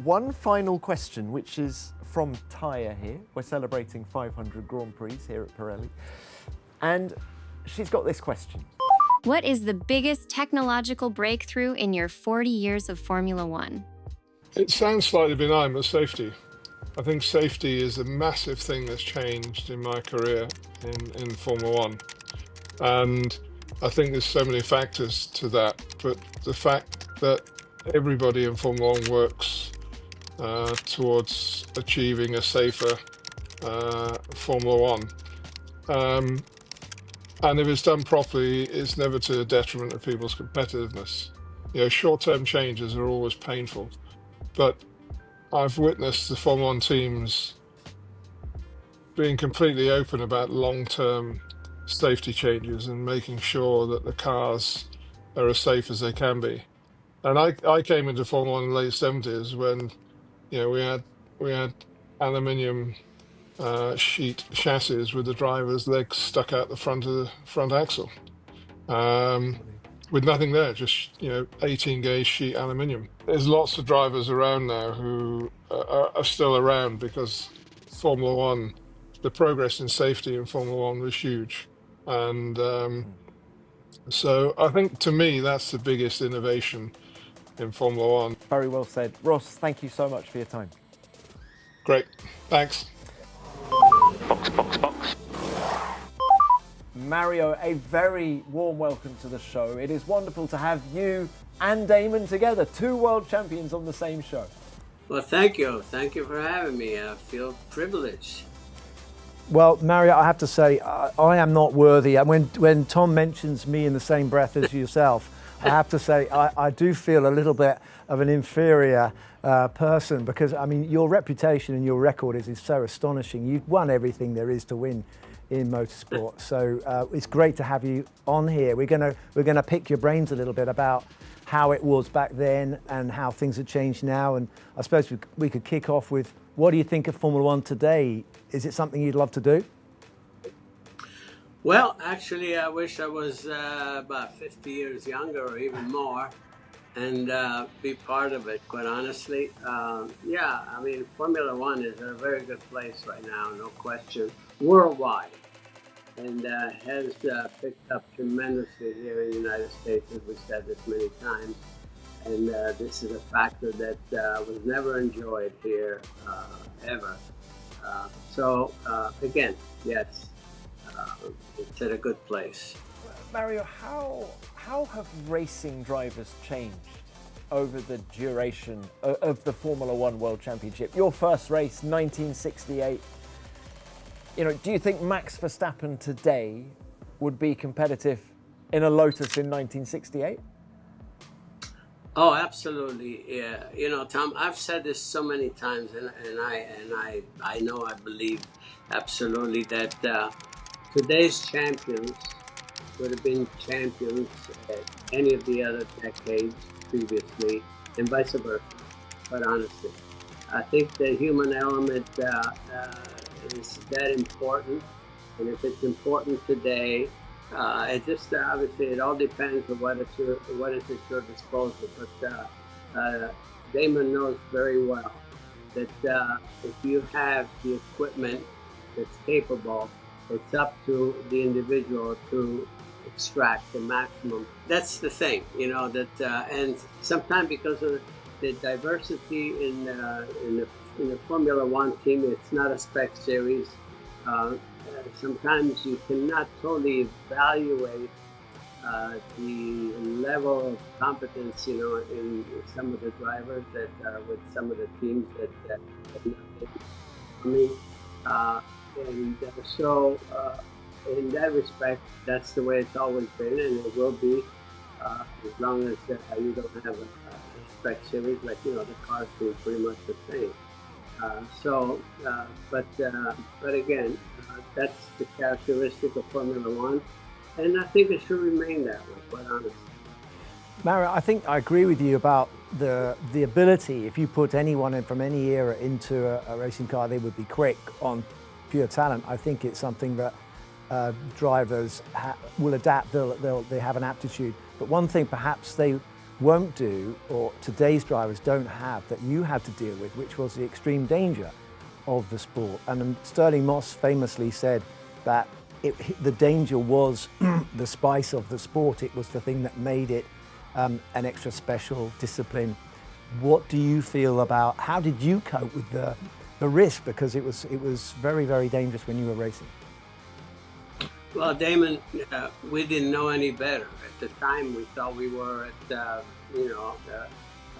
one final question, which is from Taya here. We're celebrating 500 Grand Prix here at Pirelli. And she's got this question. What is the biggest technological breakthrough in your 40 years of Formula One? It sounds slightly benign, but safety. I think safety is a massive thing that's changed in my career in Formula One. And I think there's so many factors to that, but the fact that everybody in Formula One works towards achieving a safer Formula One. And if it's done properly, it's never to the detriment of people's competitiveness. Short-term changes are always painful, but I've witnessed the Formula One teams being completely open about long-term safety changes and making sure that the cars are as safe as they can be. And I came into Formula One in the late 70s when we had aluminium sheet chassis with the driver's legs stuck out the front of the front axle, with nothing there, just 18 gauge sheet aluminium. There's lots of drivers around now who are still around because Formula One, the progress in safety in Formula One was huge, and so I think to me that's the biggest innovation in Formula One. Very well said. Ross, thank you so much for your time. Great, thanks. Box. Mario, a very warm welcome to the show. It is wonderful to have you and Damon together, two world champions on the same show. Well, thank you. Thank you for having me. I feel privileged. Well, Mario, I have to say, I am not worthy. And when Tom mentions me in the same breath as yourself, I have to say, I do feel a little bit of an inferior person, because, I mean, your reputation and your record is so astonishing. You've won everything there is to win in motorsport. So it's great to have you on here. We're gonna pick your brains a little bit about how it was back then and how things have changed now. And I suppose we could kick off with, what do you think of Formula One today? Is it something you'd love to do? Well, actually, I wish I was about 50 years younger or even more. and be part of it, quite honestly. Yeah, I mean, Formula One is in a very good place right now, no question, worldwide, and has picked up tremendously here in the United States, as we said this many times. And this is a factor that was never enjoyed here ever. Again, yes, it's at a good place. Mario, how have racing drivers changed over the duration of the Formula One World Championship? Your first race, 1968. You know, do you think Max Verstappen today would be competitive in a Lotus in 1968? Oh, absolutely. Yeah. You know, Tom, I've said this so many times, and I know, I believe absolutely that today's champions would have been champions at any of the other decades previously, and vice versa, quite honestly. I think the human element is that important, and if it's important today, it just obviously it all depends on what is at your disposal. But Damon knows very well that if you have the equipment that's capable, it's up to the individual to extract the maximum. That's the thing, you know. That and sometimes because of the diversity in the Formula One team, it's not a spec series. Sometimes you cannot totally evaluate the level of competence, you know, in some of the drivers that are with some of the teams that have not been coming. So in that respect, that's the way it's always been, and it will be as long as you don't have a spec series, like, you know, the cars being pretty much the same. But again, that's the characteristic of Formula One, and I think it should remain that way, quite honestly. Mario, I think I agree with you about the ability. If you put anyone in from any era into a racing car, they would be quick on pure talent. I think it's something that drivers will adapt. They have an aptitude. But one thing perhaps they won't do, or today's drivers don't have, that you had to deal with, which was the extreme danger of the sport. And Sterling Moss famously said that the danger was the spice of the sport. It was the thing that made it an extra special discipline. What do you feel about, how did you cope with the risk? Because it was very, very dangerous when you were racing. Well, Damon, we didn't know any better. At the time, we thought we were at,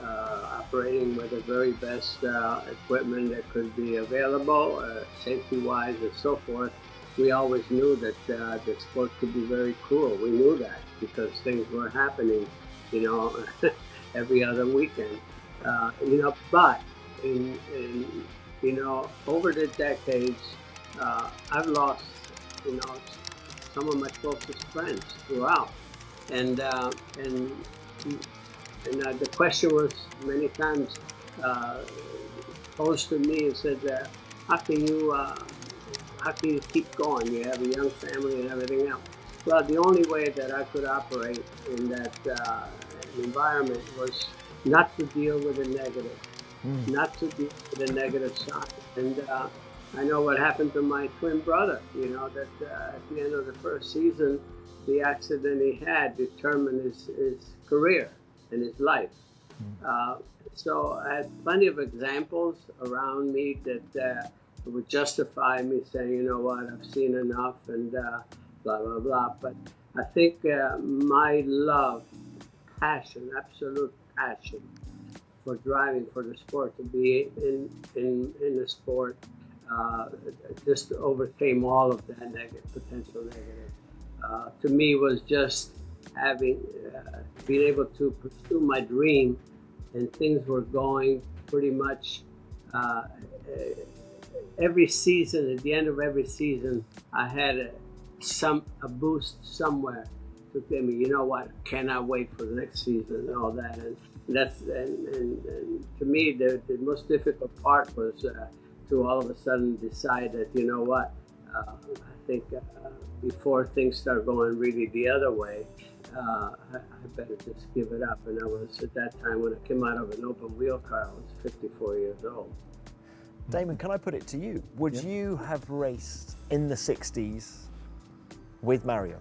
operating with the very best equipment that could be available, safety-wise and so forth. We always knew that the sport could be very cruel. We knew that because things were happening, you know, every other weekend. But over the decades, I've lost, some of my closest friends throughout, and the question was many times posed to me and said, how can you keep going? You have a young family and everything else. Well, the only way that I could operate in that environment was not to deal with the negative, not to deal with the negative side. And I know what happened to my twin brother, that at the end of the first season, the accident he had determined his career and his life. So I had plenty of examples around me that would justify me saying, you know what, I've seen enough and blah, blah, blah. But I think my love, passion, absolute passion for driving, for the sport, to be in the sport, just overcame all of that potential negative. To me, was just being able to pursue my dream, and things were going pretty much every season. At the end of every season, I had a boost somewhere to give me, you know what, cannot wait for the next season and all that. And that's and to me, the most difficult part was to all of a sudden decide that, you know what, I think before things start going really the other way, I better just give it up. And I was, at that time, when I came out of an open wheel car, I was 54 years old. Damon, can I put it to you? Would you have raced in the 60s with Mario?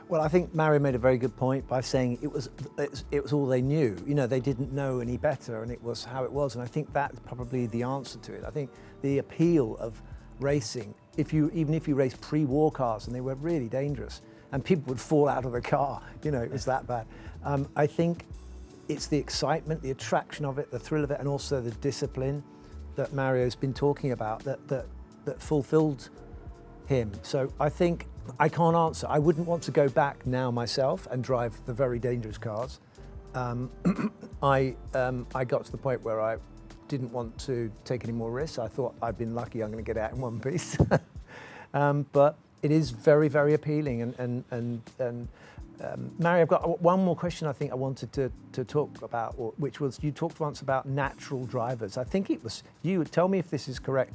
Well, I think Mario made a very good point by saying it was all they knew. You know, they didn't know any better, and it was how it was. And I think that's probably the answer to it. I think the appeal of racing, even if you race pre-war cars, and they were really dangerous, and people would fall out of the car, you know, it was that bad. I think it's the excitement, the attraction of it, the thrill of it, and also the discipline that Mario's been talking about that fulfilled him. So I think I can't answer. I wouldn't want to go back now myself and drive the very dangerous cars. I got to the point where I didn't want to take any more risks. I thought I'd been lucky I'm going to get out in one piece. But it is very, very appealing. And Mario, I've got one more question I think I wanted to talk about, which was you talked once about natural drivers. I think it was you, tell me if this is correct,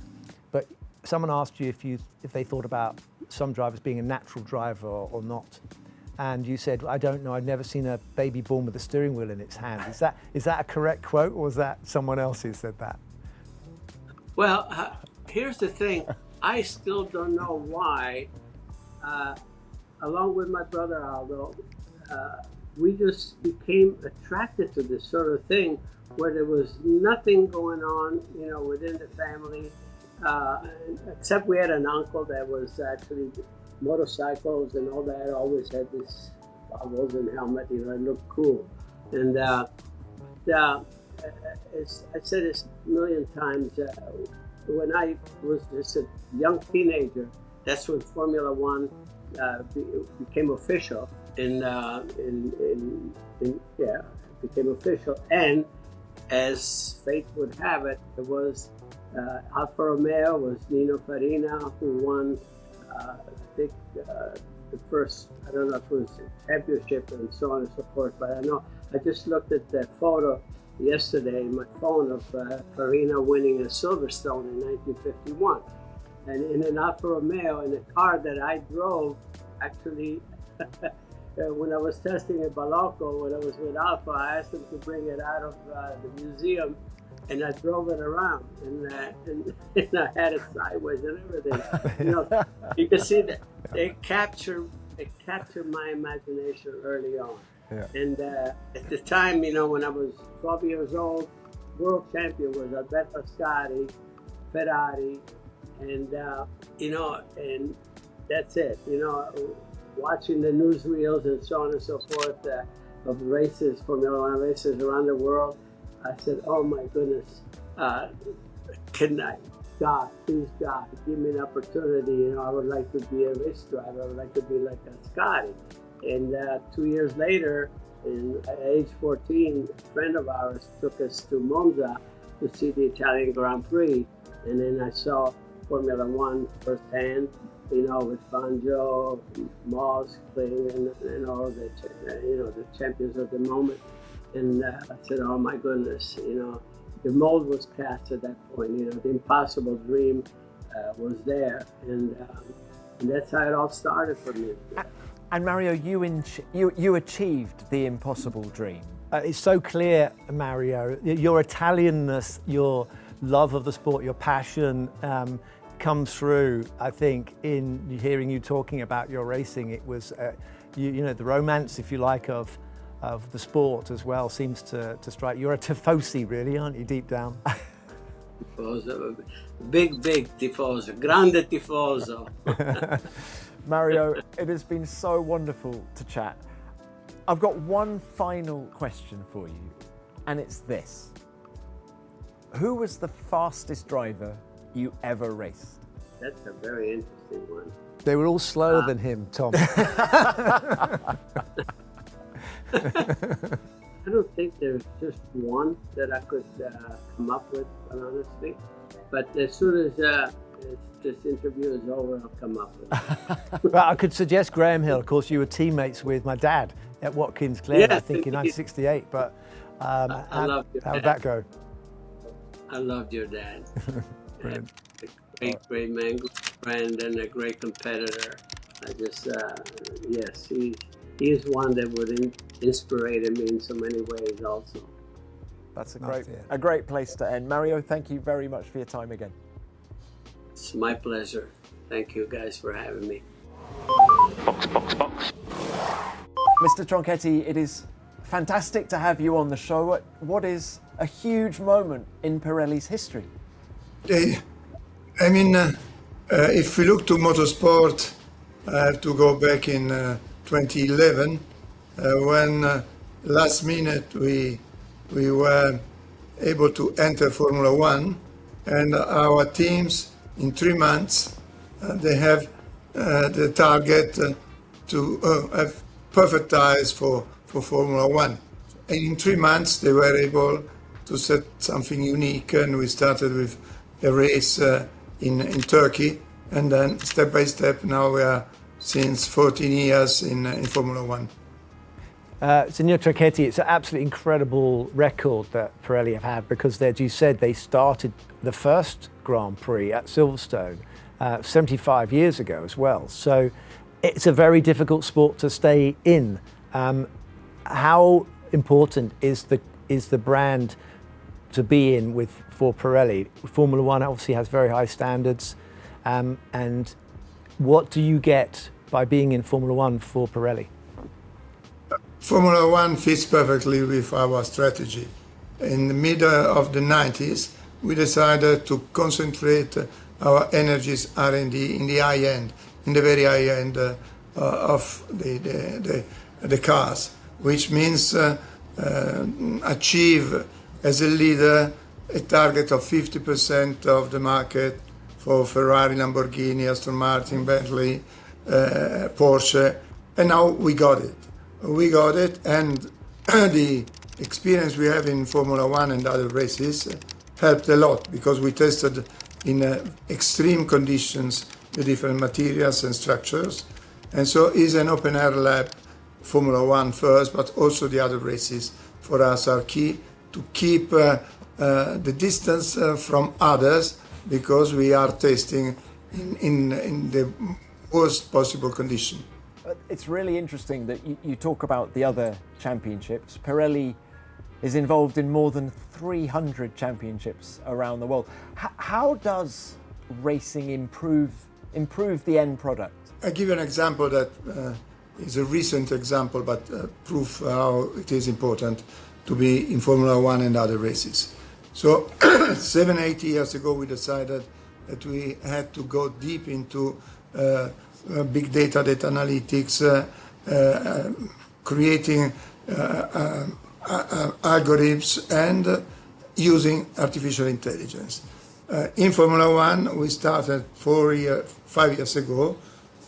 but someone asked you if they thought about some drivers being a natural driver or not. And you said, I don't know, I've never seen a baby born with a steering wheel in its hand. Is that a correct quote, or was that someone else who said that? Well, here's the thing. I still don't know why, along with my brother Aldo, we just became attracted to this sort of thing where there was nothing going on, you know, within the family, except we had an uncle that was actually motorcycles and all that. Always had this goggles and helmet, you know, it looked cool. And as I said this a million times, when I was just a young teenager, that's when Formula One became official. Became official. And as fate would have it, it was Alfa Romeo, was Nino Farina who won, I think, the first, I don't know if it was a championship and so on and so forth, but I know, I just looked at that photo yesterday in my phone of Farina winning a Silverstone in 1951. And in an Alfa Romeo, in a car that I drove, actually, when I was testing at Balocco, when I was with Alfa, I asked them to bring it out of the museum, and I drove it around, and I had it sideways and everything. You know, you can see that it captured my imagination early on. Yeah. And at the time, you know, when I was 12 years old, world champion was Alberto Ascari, Ferrari, and you know, and that's it. You know, watching the newsreels and so on and so forth of races, Formula One races around the world, I said, oh my goodness, can I, God, please God, give me an opportunity. You know, I would like to be a race driver. I would like to be like Ascari. And 2 years later, at age 14, a friend of ours took us to Monza to see the Italian Grand Prix. And then I saw Formula One firsthand, you know, with Fangio, Moss, Kling, and all the, you know, the champions of the moment. And I said, oh my goodness, you know, the mold was cast at that point. You know, the impossible dream was there. And that's how it all started for me. And Mario, you achieved the impossible dream. It's so clear, Mario, your Italianness, your love of the sport, your passion comes through, I think, in hearing you talking about your racing. It was, you know, the romance, if you like, of the sport as well seems to strike. You're a tifosi, really, aren't you, deep down? Tifoso, big tifoso, grande tifoso. Mario, it has been so wonderful to chat. I've got one final question for you, and it's this. Who was the fastest driver you ever raced? That's a very interesting one. They were all slower than him, Tom. I don't think there's just one that I could come up with, honestly. But as soon as this interview is over, I'll come up with it. Well, I could suggest Graham Hill. Of course, you were teammates with my dad at Watkins Glen, Yeah, I think, in 1968. But I love your how would dad. that go? I loved your dad. Brilliant. Great man, friend and a great competitor. I just, yes, he is one that would inspire me in so many ways also. That's Nice, yeah. a great place to end. Mario, thank you very much for your time again. It's my pleasure. Thank you guys for having me. Mr. Tronchetti, it is fantastic to have you on the show at what is a huge moment in Pirelli's history. I mean, if we look to motorsport, I have to go back in 2011 when last minute we were able to enter Formula One, and our teams in 3 months they have the target to have perfect tires for Formula One. And in 3 months they were able to set something unique, and we started with a race in Turkey, and then step by step now we are since 14 years in Formula One. Signor Tronchetti, it's an absolutely incredible record that Pirelli have had, because, as you said, they started the first Grand Prix at Silverstone 75 years ago as well. So it's a very difficult sport to stay in. How important is the brand to be in for Pirelli? Formula One obviously has very high standards, and what do you get by being in Formula One for Pirelli? Formula One fits perfectly with our strategy. In the middle of the 90s, we decided to concentrate our energies R&D in the high end, in the very high end of the cars, which means achieve as a leader a target of 50% of the market for Ferrari, Lamborghini, Aston Martin, Bentley, Porsche, and now we got it. We got it, and the experience we have in Formula One and other races helped a lot, because we tested in extreme conditions the different materials and structures, and so it's an open air lab. Formula One first, but also the other races for us are key to keep the distance from others, because we are testing in the worst possible condition. It's really interesting that you talk about the other championships. Pirelli is involved in more than 300 championships around the world. How does racing improve the end product? I give you an example that is a recent example, but proof how it is important to be in Formula One and other races. So 7-8 years ago, we decided that we had to go deep into big data analytics, creating algorithms and using artificial intelligence. In Formula One, we started 5 years ago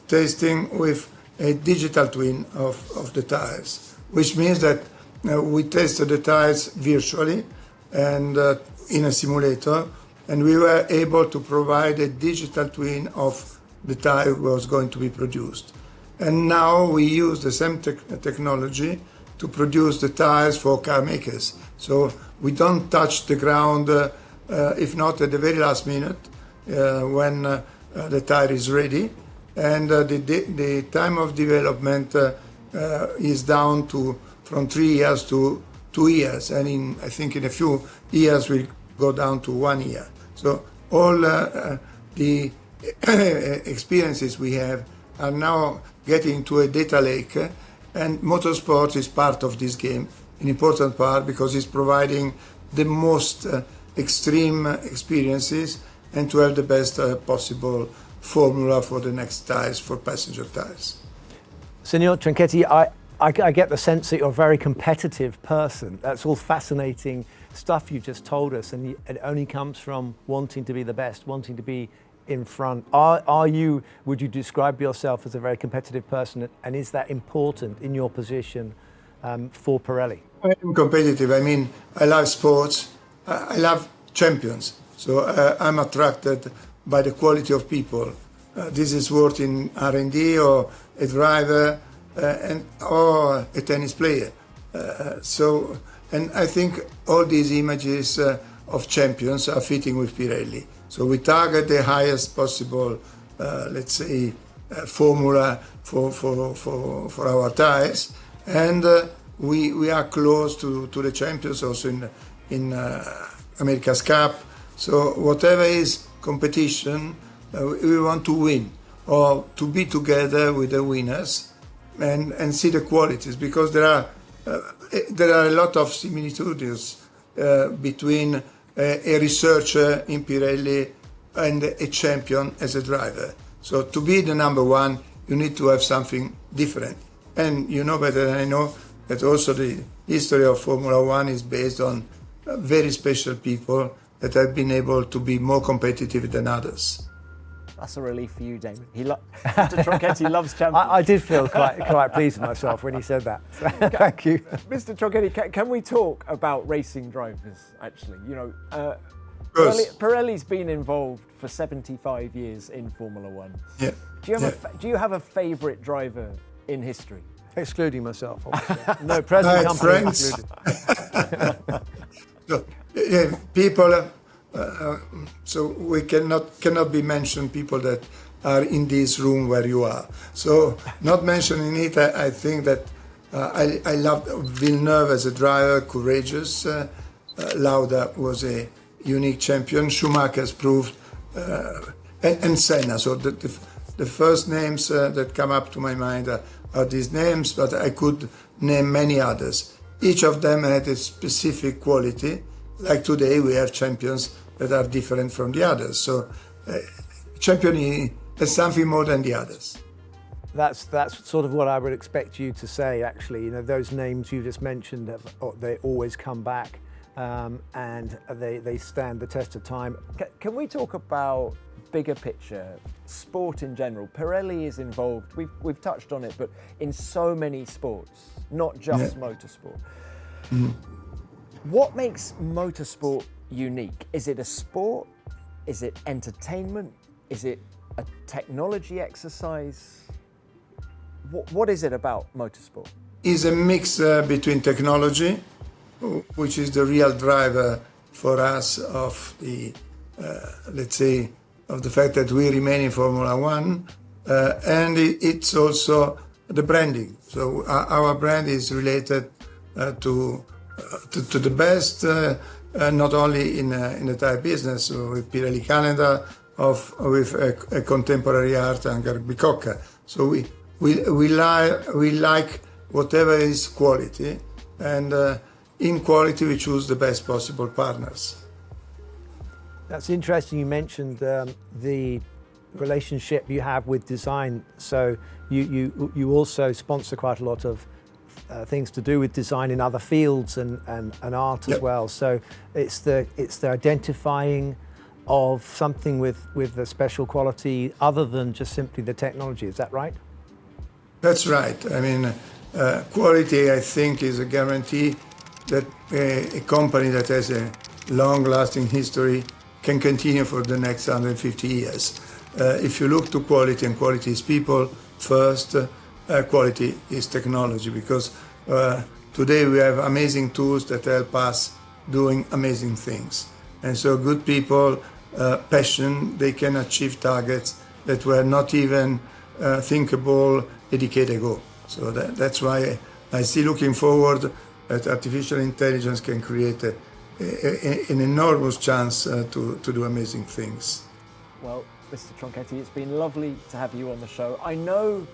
testing with a digital twin of the tires, which means that we tested the tires virtually and in a simulator, and we were able to provide a digital twin of the tire was going to be produced. And now we use the same technology to produce the tires for car makers. So we don't touch the ground, if not at the very last minute, when the tire is ready. And the time of development is down from 3 years to 2 years. And I think in a few years we'll go down to 1 year. So all the experiences we have are now getting to a data lake, and motorsport is part of this game, an important part, because it's providing the most extreme experiences and to have the best possible formula for the next tires, for passenger tires. Signor Tronchetti, I get the sense that you're a very competitive person. That's all fascinating stuff you just told us, and it only comes from wanting to be the best, wanting to be in front. Would you describe yourself as a very competitive person, and is that important in your position for Pirelli? I am competitive. I mean, I love sports. I love champions. So I'm attracted by the quality of people. This is worth in R&D or a driver or a tennis player. And I think all these images of champions are fitting with Pirelli. So we target the highest possible let's say, formula for our tires, and we are close to the champions also in America's Cup. So whatever is competition, we want to win or to be together with the winners and see the qualities, because there are a lot of similitudes between a researcher in Pirelli and a champion as a driver. So to be the number one, you need to have something different. And you know better than I know that also the history of Formula One is based on very special people that have been able to be more competitive than others. That's a relief for you, Damon. Mr. Tronchetti loves champions. I did feel quite pleased with myself when he said that. So, thank you. Mr. Tronchetti, can we talk about racing drivers, actually? You know, Pirelli's been involved for 75 years in Formula One. Yeah. Do you have a favourite driver in history? Excluding myself, obviously. No, present company excluded. So, people, so we cannot be mentioned people that are in this room where you are. So not mentioning it, I think that I love Villeneuve as a driver, courageous. Lauda was a unique champion. Schumacher's proved, and Senna. So the first names that come up to my mind are these names, but I could name many others. Each of them had a specific quality. Like today, we have champions that are different from the others. So champion is something more than the others. That's sort of what I would expect you to say, actually. You know, those names you just mentioned, they always come back and they stand the test of time. Can we talk about bigger picture, sport in general? Pirelli is involved, we've touched on it, but in so many sports, not just motorsport. Mm. What makes motorsport unique? Is it a sport? Is it entertainment? Is it a technology exercise? What is it about motorsport? It's a mix between technology, which is the real driver for us of the, let's say, of the fact that we remain in Formula One, and it's also the branding. So our brand is related to the best, not only in the tire business, with Pirelli Canada, with a contemporary art under Bicocca. So we like whatever is quality, and in quality we choose the best possible partners. That's interesting. You mentioned the relationship you have with design. So you also sponsor quite a lot of things to do with design in other fields and art as well. So it's the identifying of something with a special quality other than just simply the technology. Is that right? That's right. I mean, quality, I think, is a guarantee that a company that has a long-lasting history can continue for the next 150 years. If you look to quality, and quality is people first, quality is technology, because today we have amazing tools that help us doing amazing things. And so good people, passion, they can achieve targets that were not even thinkable a decade ago. So that's why I see looking forward that artificial intelligence can create an enormous chance to do amazing things. Well, Mr. Tronchetti, it's been lovely to have you on the show. I know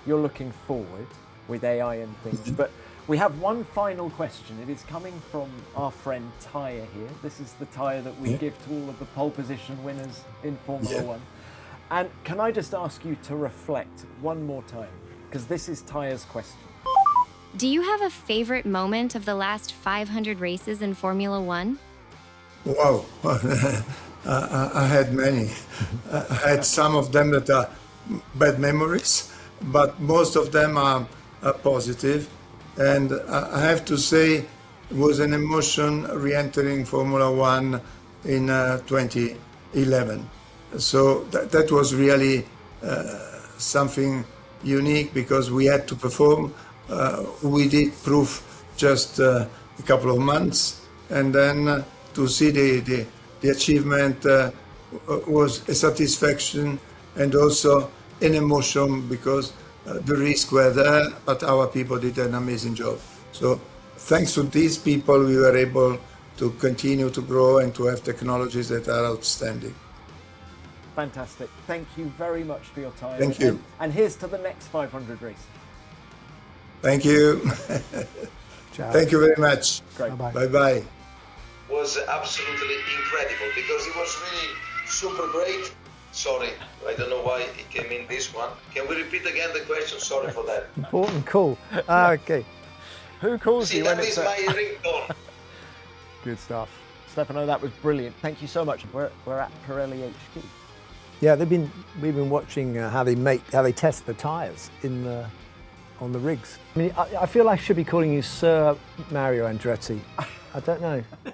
you're looking forward with AI and things, but we have one final question. It is coming from our friend Tyre here. This is the tyre that we give to all of the pole position winners in Formula One. And can I just ask you to reflect one more time? Because this is Tyre's question. Do you have a favorite moment of the last 500 races in Formula One? Wow, I had many. I had some of them that are bad memories, but most of them are positive. And I have to say, it was an emotion re-entering Formula One in 2011. So that was really something unique, because we had to perform. We did proof just a couple of months, and then to see the achievement was a satisfaction and also an emotion because the risks were there, but our people did an amazing job. So thanks to these people, we were able to continue to grow and to have technologies that are outstanding. Fantastic. Thank you very much for your time. Thank you. And here's to the next 500 race. Thank you. Ciao. Thank you very much. Great. Bye-bye. Bye-bye. Was absolutely incredible because it was really super great. Sorry, I don't know why it came in this one. Can we repeat again the question? Sorry for that. Important call. Okay. Who calls See, you that when is it's my ringtone. Good stuff. Stefano, that was brilliant. Thank you so much. We're at Pirelli HQ. Yeah, we've been watching how they test the tyres on the rigs. I mean, I feel I should be calling you Sir Mario Andretti. I don't know.